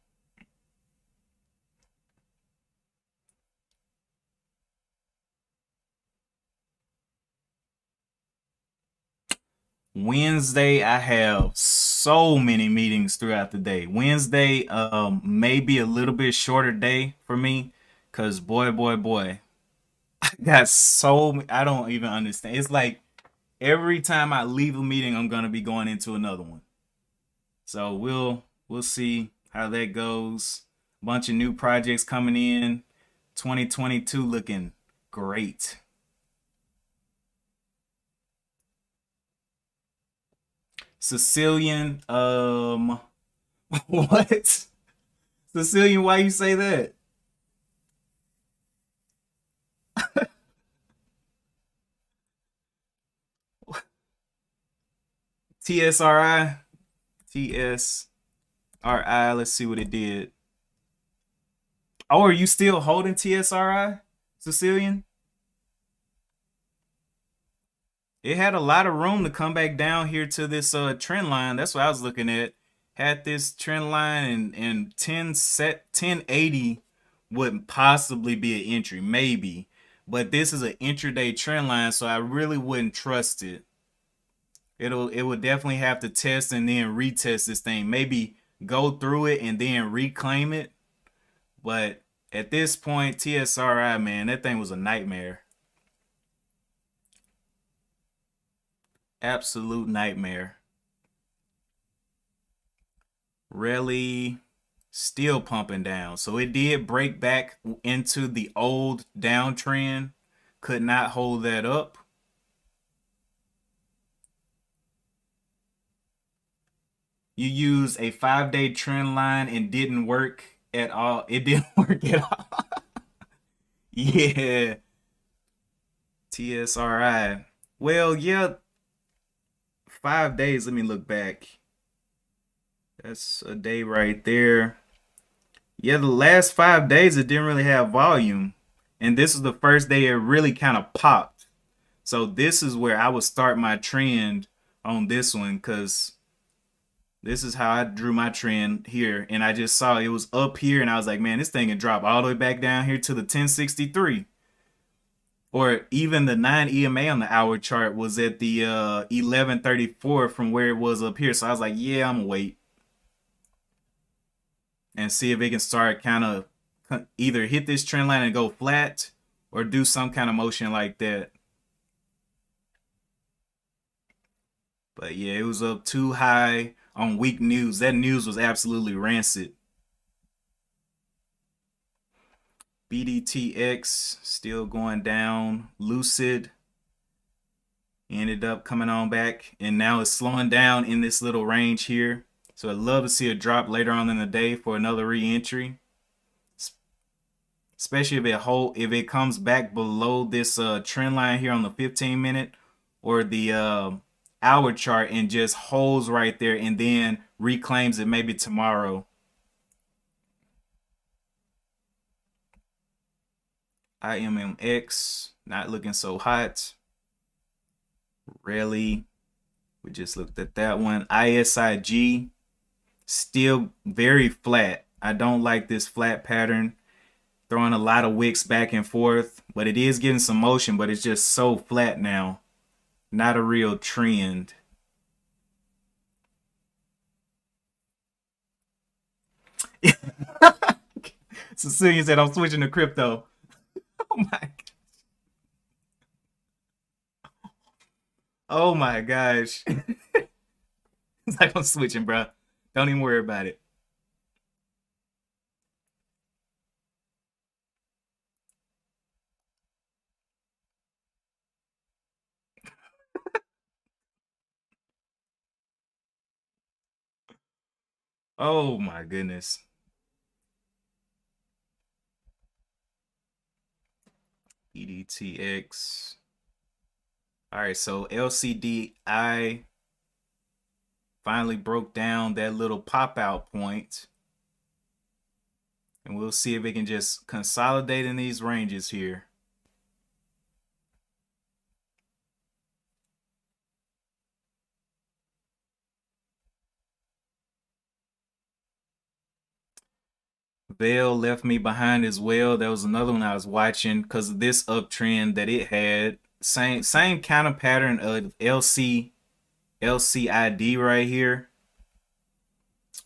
Wednesday, I have so many meetings throughout the day. Wednesday may be a little bit shorter day for me because boy, I got I don't even understand. It's like every time I leave a meeting, I'm gonna be going into another one. So we'll see how that goes. Bunch of new projects coming in. 2022 looking great. Sicilian, what? Sicilian, why you say that? TSRI, TSRI. Let's see what it did. Oh, are you still holding TSRI, Sicilian? It had a lot of room to come back down here to this trend line. That's what I was looking at. Had this trend line and 1080 would possibly be an entry, maybe. But this is an intraday trend line, so I really wouldn't trust it. It would definitely have to test and then retest this thing. Maybe go through it and then reclaim it. But at this point, TSRI, man, that thing was a nightmare. Absolute nightmare. Really still pumping down. So it did break back into the old downtrend. Could not hold that up. You used a 5-day trend line and didn't work at all. It didn't work at all. Yeah. TSRI. Well, yeah, 5 days. Let me look back. That's a day right there. Yeah, the last 5 days it didn't really have volume. And this is the first day it really kind of popped. So this is where I would start my trend on this one, because this is how I drew my trend here. And I just saw it was up here and I was like, man, this thing can drop all the way back down here to the 1063. Or even the 9 EMA on the hour chart was at the 1134 from where it was up here. So I was like, yeah, I'm gonna wait and see if it can start kind of either hit this trend line and go flat or do some kind of motion like that. But yeah, it was up too high on weak news. That news was absolutely rancid. BDTX still going down. Lucid ended up coming on back, and now it's slowing down in this little range here. So I'd love to see a drop later on in the day for another re-entry, especially if it comes back below this trend line here on the 15-minute or the hour chart and just holds right there and then reclaims it maybe tomorrow. IMMX not looking so hot. Really, we just looked at that one. ISIG still very flat. I don't like this flat pattern, throwing a lot of wicks back and forth, but it is getting some motion, but it's just so flat now. Not a real trend. Cecilia said I'm switching to crypto. Oh my, oh my gosh. It's like I'm switching, bro. Don't even worry about it. Oh my goodness. EDTX. All right, so LCDI finally broke down that little pop out point. And we'll see if it can just consolidate in these ranges here. Veil left me behind as well. That was another one I was watching because of this uptrend that it had. Same kind of pattern of LCID right here,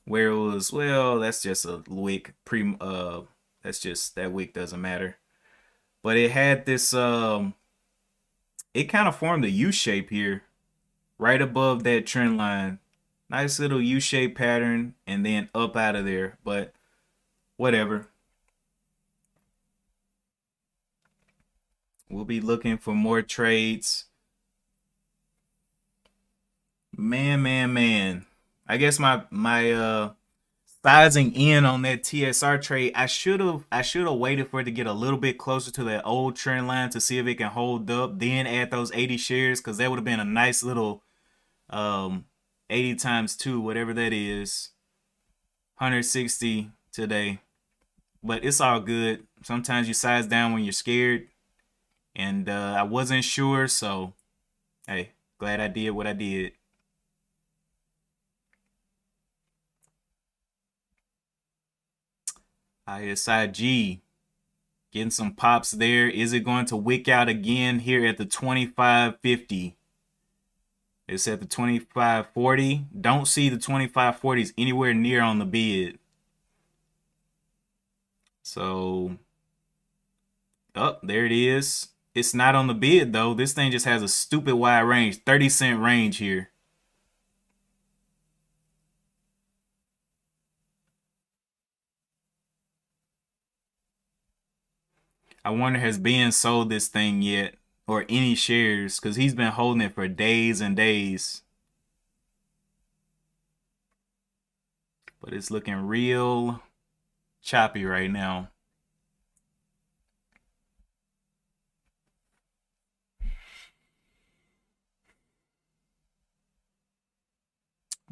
where it was, well, that's just a wick that's just, that wick doesn't matter. But it had this it kind of formed a U shape here right above that trend line. Nice little U-shaped pattern and then up out of there, but whatever. We'll be looking for more trades. Man. I guess my sizing in on that TSR trade, I should have waited for it to get a little bit closer to that old trend line to see if it can hold up, then add those 80 shares, because that would have been a nice little 80 times 2, whatever that is, 160 today. But it's all good. Sometimes you size down when you're scared, and I wasn't sure, so Hey, glad I did what I did. ISIG getting some pops there. Is it going to wick out again here at the 25.50? It's at the 25.40. Don't see the 25.40s anywhere near on the bid. So, oh, there it is. It's not on the bid though. This thing just has a stupid wide range, 30-cent range here. I wonder has Ben sold this thing yet or any shares because he's been holding it for days and days. But it's looking real choppy right now.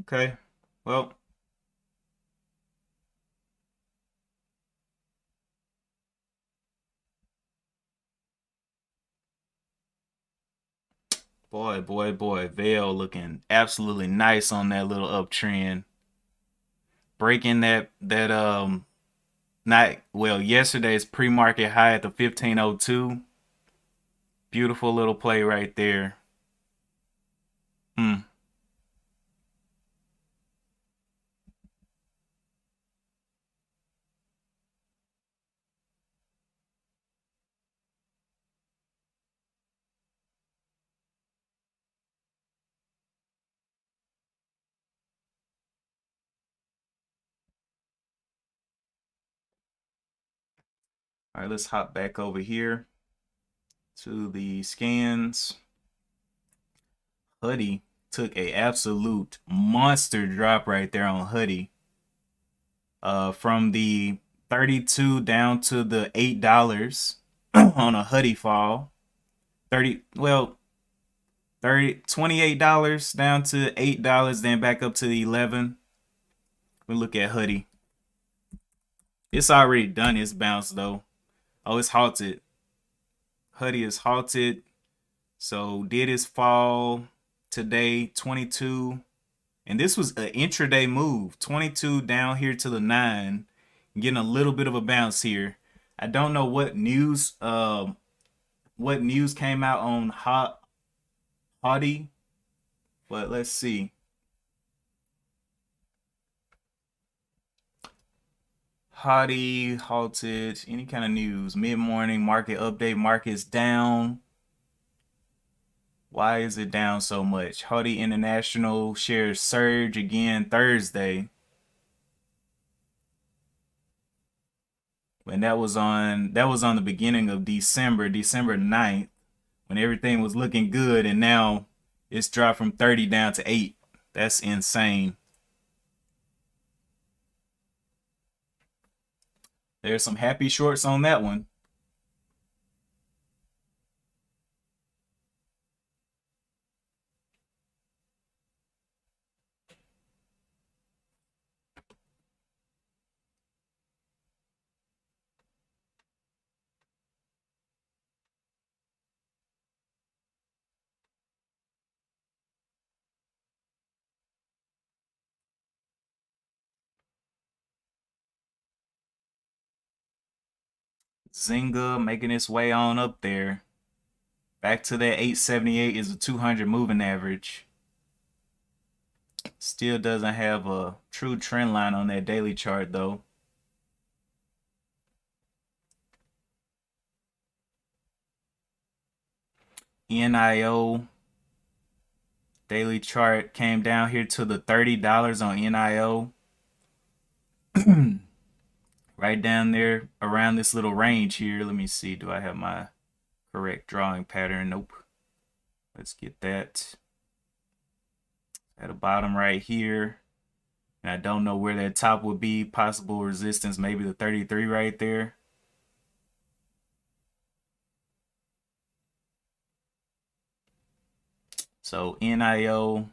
Okay. Well, boy. Vail looking absolutely nice on that little uptrend. Breaking that not well yesterday's pre-market high at the 1502. Beautiful little play right there. Hmm. All right, let's hop back over here to the scans. Hoodie took a absolute monster drop right there on Hoodie. From the 32 down to the $8 on a Hoodie fall. 28 dollars down to $8, then back up to the 11. We look at Hoodie. It's already done its bounce though. Oh, it's halted. Hoodie is halted. So did his fall today, 22. And this was an intraday move. 22 down here to the 9. Getting a little bit of a bounce here. I don't know what news came out on Hottie, but let's see. Hottie halted. Any kind of news? Mid-morning market update. Market's down. Why is it down so much? Hottie International shares surge again Thursday. And that was on the beginning of December 9th, when everything was looking good, and now it's dropped from 30 down to 8. That's insane. There's some happy shorts on that one. Zynga making its way on up there. Back to that 878 is a 200 moving average. Still doesn't have a true trend line on that daily chart though. NIO daily chart came down here to the $30 on NIO. Right down there around this little range here. Let me see. Do I have my correct drawing pattern? Nope. Let's get that. At the bottom right here. And I don't know where that top would be. Possible resistance, maybe the 33 right there. So NIO,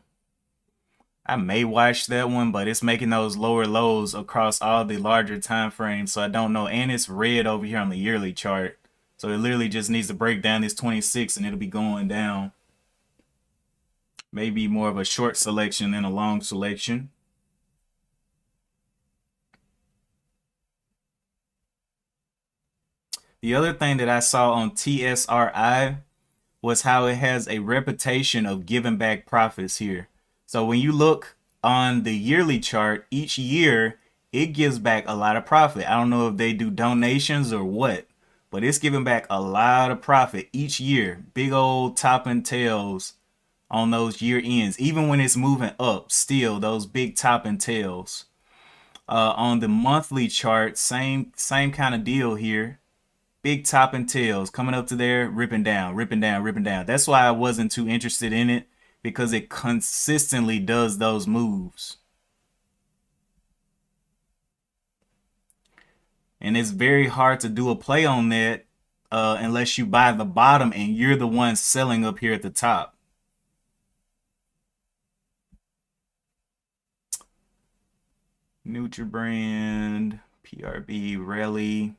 I may watch that one, but it's making those lower lows across all the larger time frames. So I don't know. And it's red over here on the yearly chart. So it literally just needs to break down this 26 and it'll be going down. Maybe more of a short selection than a long selection. The other thing that I saw on TSRI was how it has a reputation of giving back profits here. So when you look on the yearly chart, each year it gives back a lot of profit. I don't know if they do donations or what, but it's giving back a lot of profit each year. Big old top and tails on those year ends. Even when it's moving up, still those big top and tails. On the monthly chart, same kind of deal here. Big top and tails coming up to there, ripping down, ripping down, ripping down. That's why I wasn't too interested in it, because it consistently does those moves. And it's very hard to do a play on that unless you buy the bottom and you're the one selling up here at the top. Nutribrand, PRB, Rally.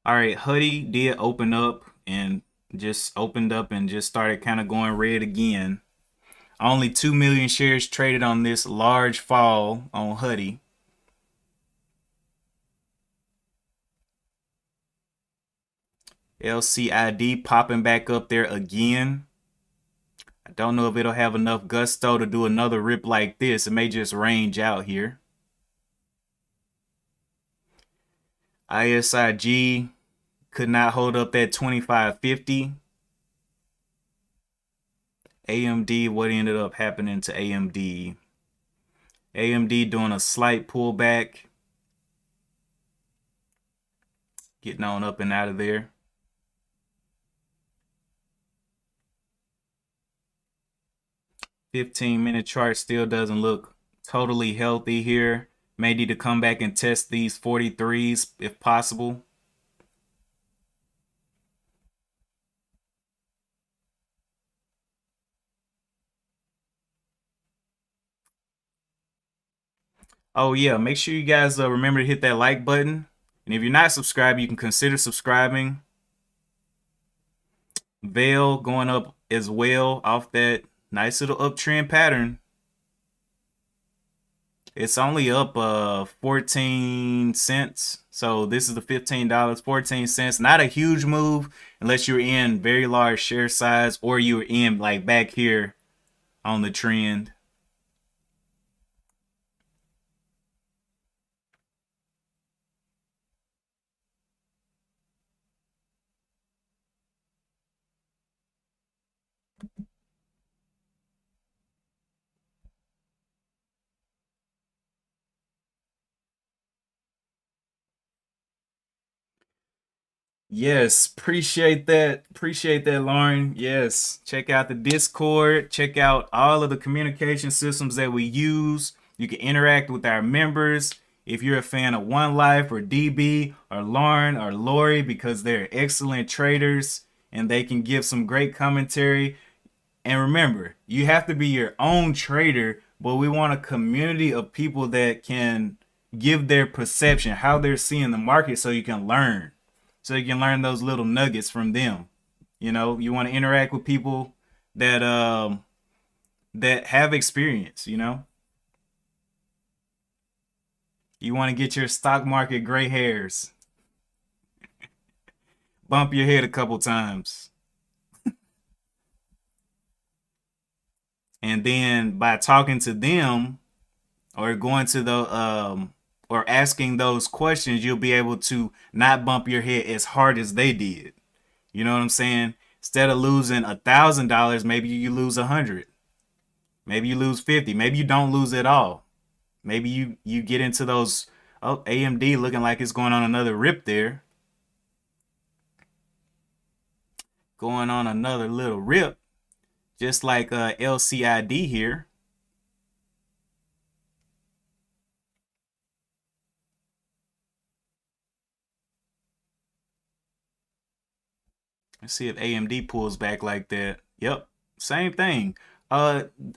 All right, Hoodie did open up and just opened up and just started kind of going red again. Only 2 million shares traded on this large fall on Hoodie. LCID popping back up there again. I don't know if it'll have enough gusto to do another rip like this. It may just range out here. ISIG could not hold up that 2550. AMD, what ended up happening to AMD? AMD doing a slight pullback. Getting on up and out of there. 15-minute chart still doesn't look totally healthy here. May need to come back and test these 43s if possible. Oh yeah, make sure you guys remember to hit that like button. And if you're not subscribed, you can consider subscribing. Veil going up as well off that nice little uptrend pattern. It's only up 14 cents. So this is the $15, 14 cents. Not a huge move unless you're in very large share size or you're in like back here on the trend. Yes, appreciate that. Appreciate that, Lauren. Yes, check out the Discord. Check out all of the communication systems that we use. You can interact with our members. If you're a fan of One Life or DB or Lauren or Lori, because they're excellent traders and they can give some great commentary. And remember, you have to be your own trader, but we want a community of people that can give their perception, how they're seeing the market, so you can learn. So you can learn those little nuggets from them. You know, you want to interact with people that that have experience, you know. You want to get your stock market gray hairs. Bump your head a couple times. And then by talking to them or going to the or asking those questions, you'll be able to not bump your head as hard as they did. You know what I'm saying? Instead of losing $1,000, maybe you lose 100. Maybe you lose 50. Maybe you don't lose at all. Maybe you get into those. Oh, AMD looking like it's going on another rip there. Going on another little rip, just like LCID here. Let's see if AMD pulls back like that. Yep, same thing.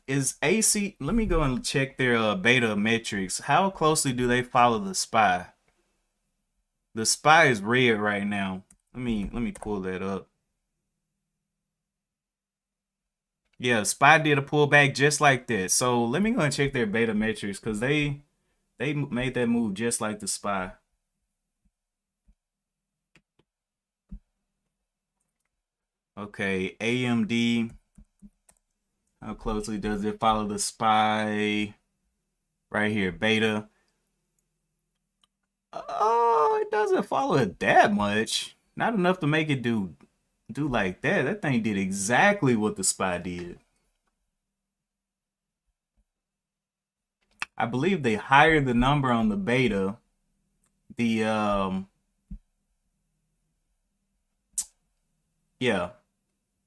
Is AC? Let me go and check their beta metrics. How closely do they follow the SPY? The SPY is red right now. Let me pull that up. Yeah, SPY did a pullback just like that. So let me go and check their beta metrics because they made that move just like the SPY. Okay, AMD. How closely does it follow the SPY? Right here, beta. Oh, it doesn't follow it that much. Not enough to make it do like that. That thing did exactly what the SPY did. I believe they higher the number on the beta. The yeah,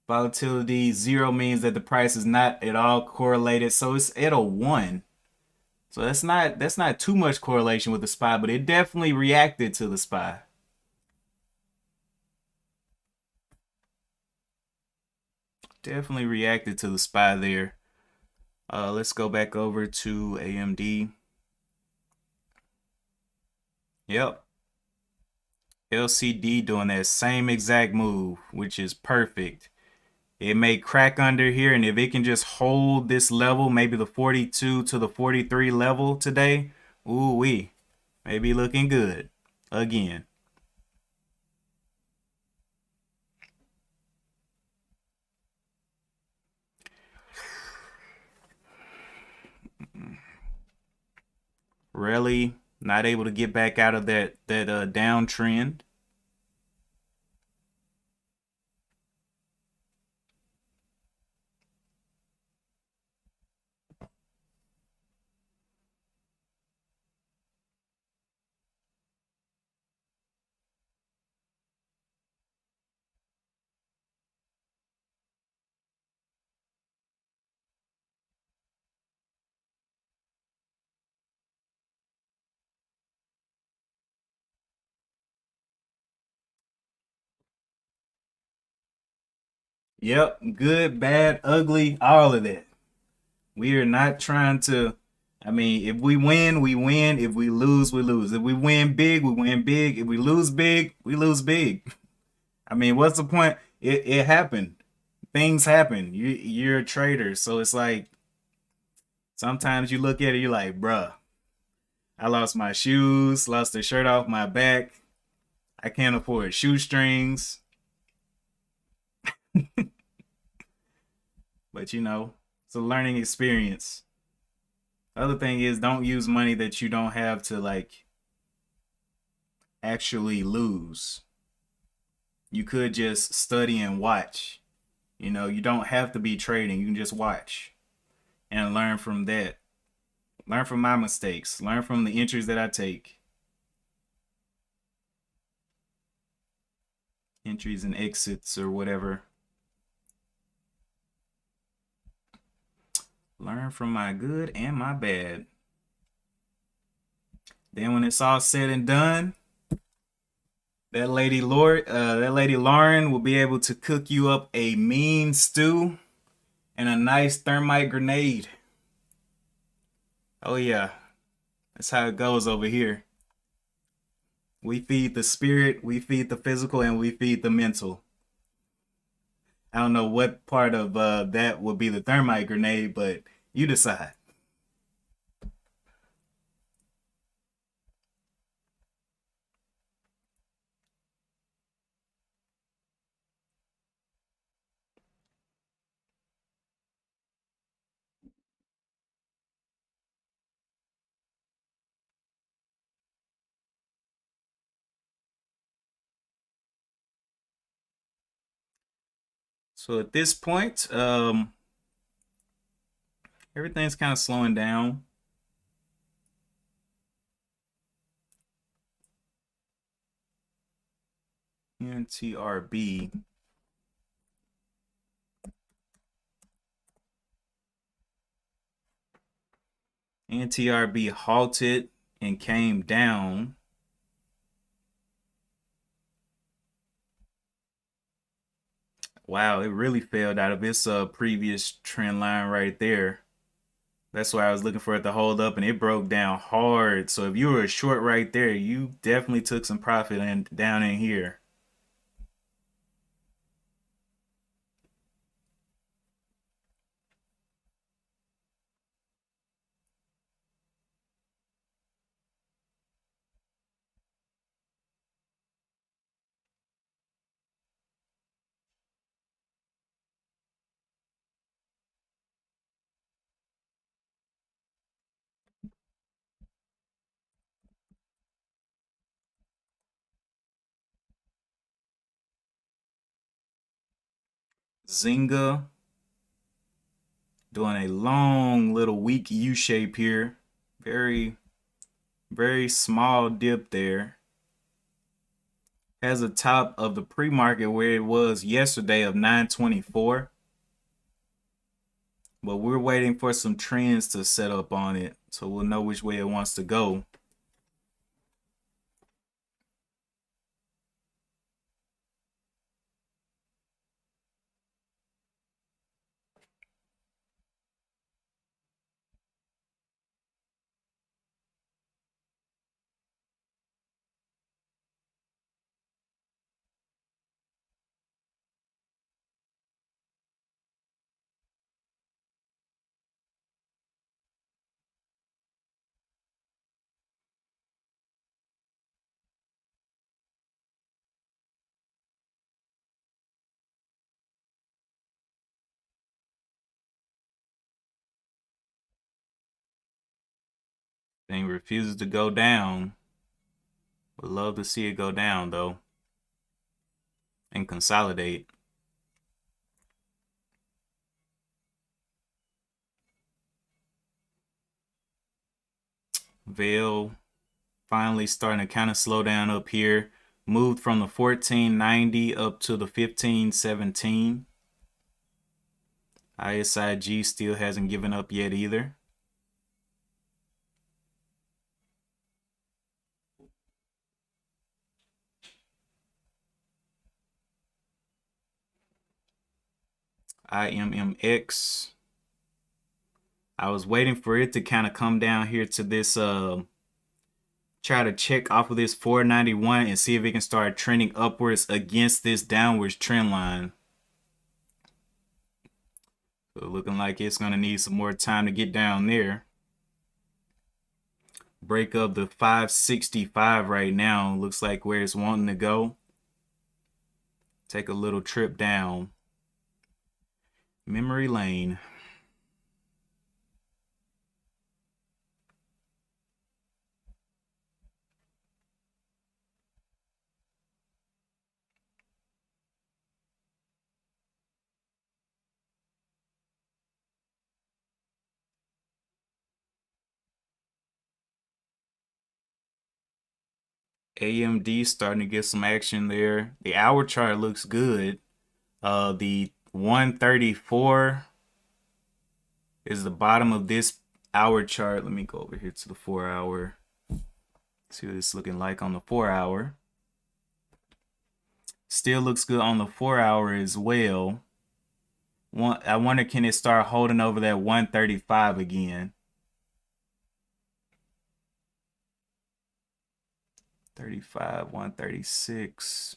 volatility 0 means that the price is not at all correlated. So it's at a 1. So that's not too much correlation with the SPY, but it definitely reacted to the SPY. Definitely reacted to the SPY there. Let's go back over to AMD. Yep. LCD doing that same exact move, which is perfect. It may crack under here, and if it can just hold this level, maybe the 42 to the 43 level today, ooh wee, maybe looking good again. Really not able to get back out of that downtrend. Yep, good, bad, ugly, all of that. We are not trying to. I mean, if we win, we win. If we lose, we lose. If we win big, we win big. If we lose big, we lose big. I mean, what's the point? It happened. Things happen. You're a trader, so it's like sometimes you look at it, you're like, bruh, I lost my shoes, lost the shirt off my back. I can't afford shoestrings. But it's a learning experience. Other thing is don't use money that you don't have to like actually lose. You could just study and watch. You don't have to be trading. You can just watch and learn from that. Learn from my mistakes. Learn from the entries that I take. Entries and exits or whatever. Learn from my good and my bad. Then when it's all said and done, that lady Lauren will be able to cook you up a mean stew and a nice thermite grenade. Oh yeah, that's how it goes over here. We feed the spirit, we feed the physical, and we feed the mental. I don't know what part of that would be the thermite grenade, but you decide. So at this point, everything's kind of slowing down. NTRB. NTRB halted and came down. Wow, it really failed out of its previous trend line right there. That's why I was looking for it to hold up, and it broke down hard. So if you were a short right there, you definitely took some profit and down in here. Zynga doing a long little weak U shape here. Very, very small dip there. Has a top of the pre-market where it was yesterday of 924. But we're waiting for some trends to set up on it, so we'll know which way it wants to go. Thing refuses to go down. Would love to see it go down though and consolidate. Veil finally starting to kind of slow down up here. Moved from the 1490 up to the 1517. ISIG still hasn't given up yet either. IMMX. I was waiting for it to kind of come down here to this try to check off of this 491 and see if it can start trending upwards against this downwards trend line. So looking like it's going to need some more time to get down there. Break up the 565 right now. Looks like where it's wanting to go. Take a little trip down memory lane. AMD starting to get some action there. The hour chart looks good. The 134 is the bottom of this hour chart. Let me go over here to the 4 hour. See what it's looking like on the 4 hour. Still looks good on the 4 hour as well. I wonder, can it start holding over that 135 again? 35, 136.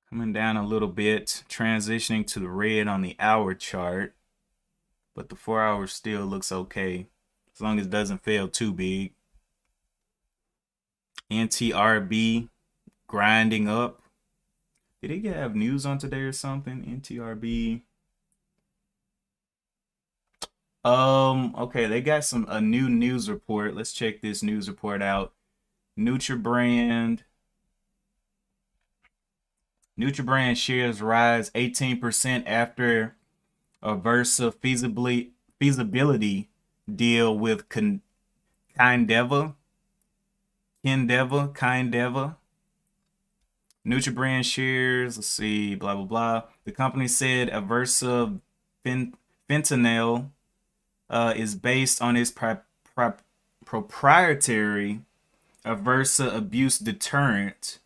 Coming down a little bit, transitioning to the red on the hour chart. But the 4 hour still looks okay, as long as it doesn't fail too big. NTRB grinding up. Did he have news on today or something? NTRB. Okay, they got a new news report. Let's check this news report out. Nutribrand shares rise 18% after a Versa feasibility deal with Kindeva. Nutribrand shares, let's see, blah, blah, blah. The company said Aversa fentanyl is based on its proprietary Aversa abuse deterrent,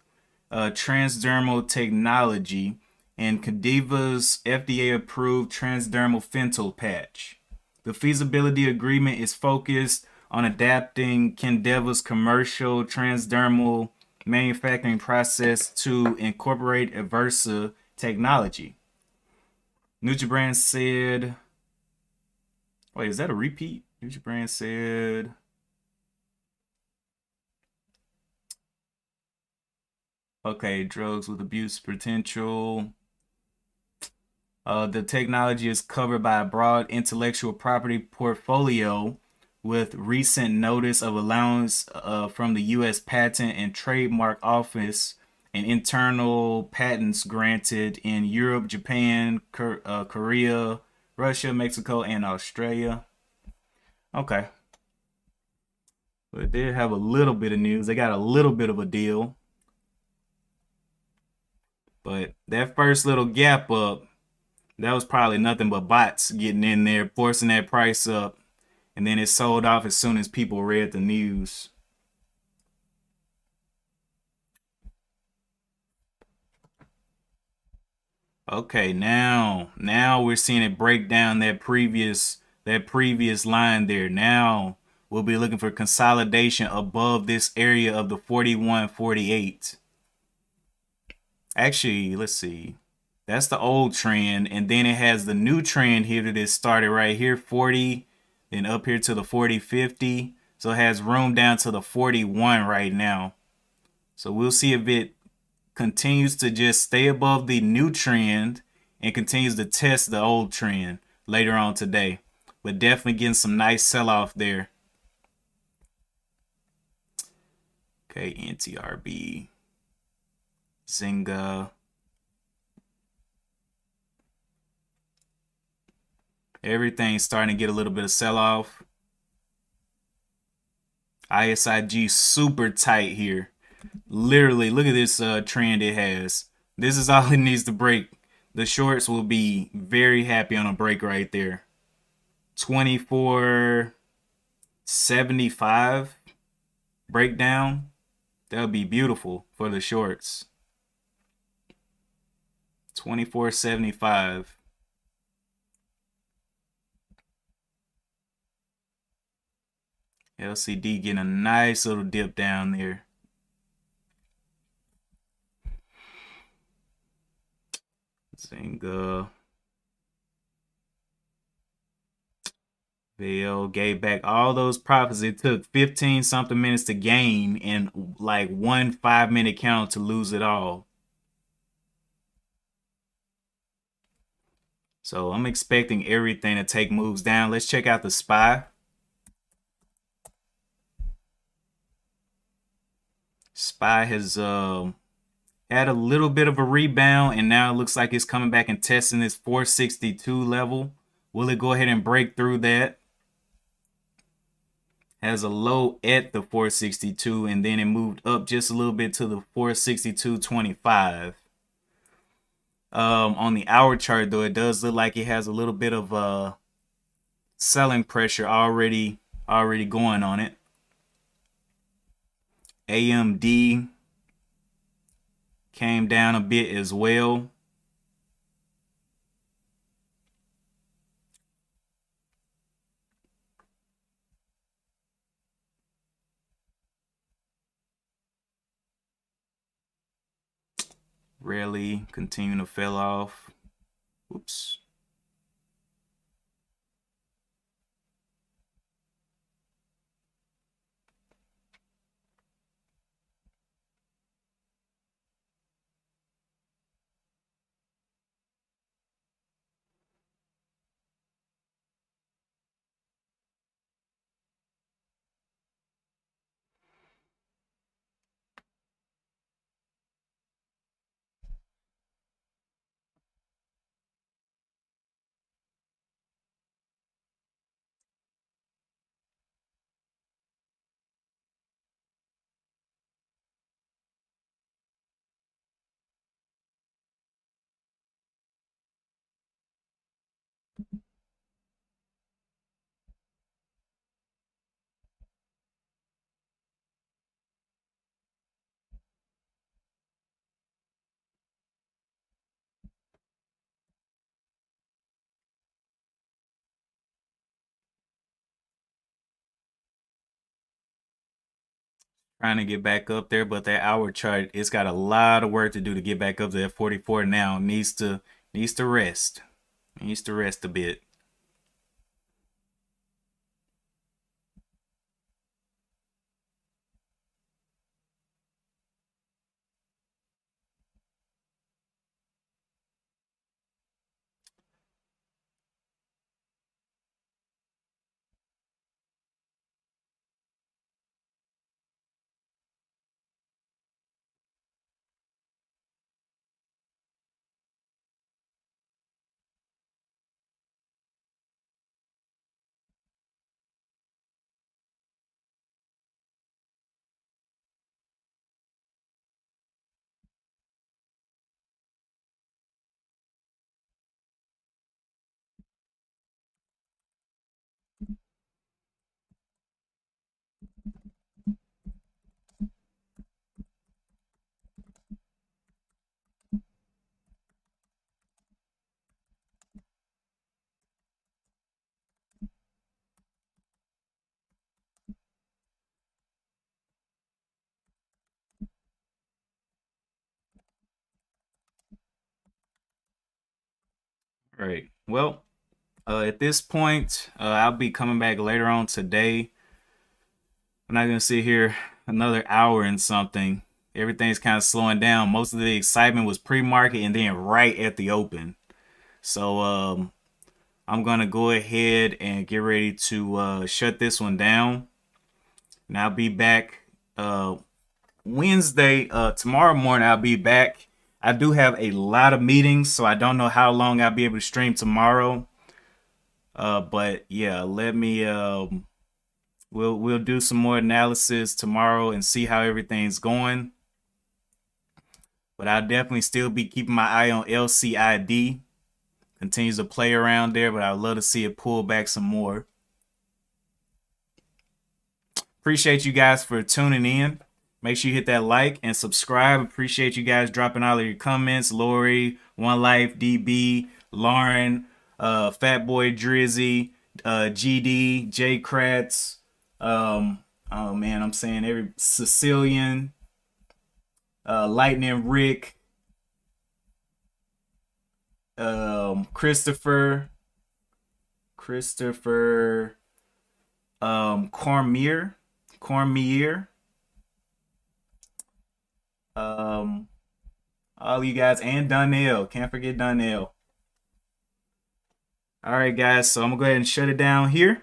transdermal technology, and Cadiva's FDA approved transdermal fentanyl patch. The feasibility agreement is focused on adapting Candeva's commercial transdermal manufacturing process to incorporate Aversa technology. NutriBrand said, wait, is that a repeat? NutriBrand said, okay, drugs with abuse potential. The technology is covered by a broad intellectual property portfolio with recent notice of allowance from the U.S. Patent and Trademark Office and internal patents granted in Europe, Japan, Korea, Russia, Mexico, and Australia. Okay. But they have a little bit of news. They got a little bit of a deal. But that first little gap up, that was probably nothing but bots getting in there, forcing that price up. And then it sold off as soon as people read the news. Okay, now we're seeing it break down that previous line there. Now we'll be looking for consolidation above this area of the 41.48. Actually, let's see. That's the old trend, and then it has the new trend here that is started right here, 40, then up here to the 40.50. So it has room down to the 41 right now. So we'll see if it continues to just stay above the new trend and continues to test the old trend later on today. But definitely getting some nice sell-off there. Okay, NTRB, Zynga. Everything's starting to get a little bit of sell-off. ISIG super tight here. Literally, look at this trend it has. This is all it needs to break. The shorts will be very happy on a break right there. 24.75 breakdown. That would be beautiful for the shorts. 24.75. LCD getting a nice little dip down there. Zynga. Vail gave back all those profits. It took 15 something minutes to gain and like 1 5-minute count to lose it all. So I'm expecting everything to take moves down. Let's check out the SPY. SPY has had a little bit of a rebound, and now it looks like it's coming back and testing this 462 level. Will it go ahead and break through that? Has a low at the 462, and then it moved up just a little bit to the 462.25. On the hour chart, though, it does look like it has a little bit of selling pressure already going on it. AMD came down a bit as well. Rarely continuing to fell off. Oops. Trying to get back up there, but that hour chart, it's got a lot of work to do to get back up to that 44 now. Needs to rest. Needs to rest a bit. All right. Well, at this point, I'll be coming back later on today. I'm not gonna sit here another hour and something. Everything's kind of slowing down. Most of the excitement was pre-market and then right at the open. So I'm gonna go ahead and get ready to shut this one down. And I'll be back Wednesday. Tomorrow morning I'll be back. I do have a lot of meetings, so I don't know how long I'll be able to stream tomorrow. But yeah, let me we'll do some more analysis tomorrow and see how everything's going. But I'll definitely still be keeping my eye on LCID. Continues to play around there, but I'd love to see it pull back some more. Appreciate you guys for tuning in. Make sure you hit that like and subscribe. Appreciate you guys dropping all of your comments. Lori, One Life, DB, Lauren, Fatboy Drizzy, GD, J Kratz. Oh man, I'm saying every Sicilian, Lightning Rick, Christopher, Cormier, all you guys, and Donnell. Can't forget Donnell. All right, guys. So I'm gonna go ahead and shut it down here.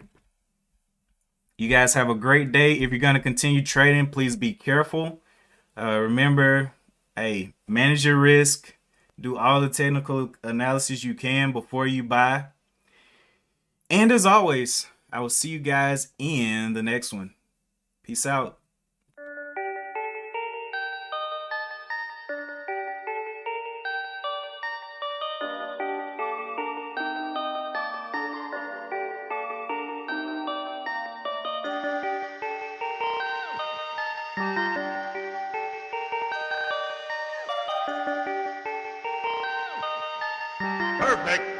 You guys have a great day. If you're gonna continue trading, please be careful. Remember, hey, manage your risk. Do all the technical analysis you can before you buy. And as always, I will see you guys in the next one. Peace out. Perfect.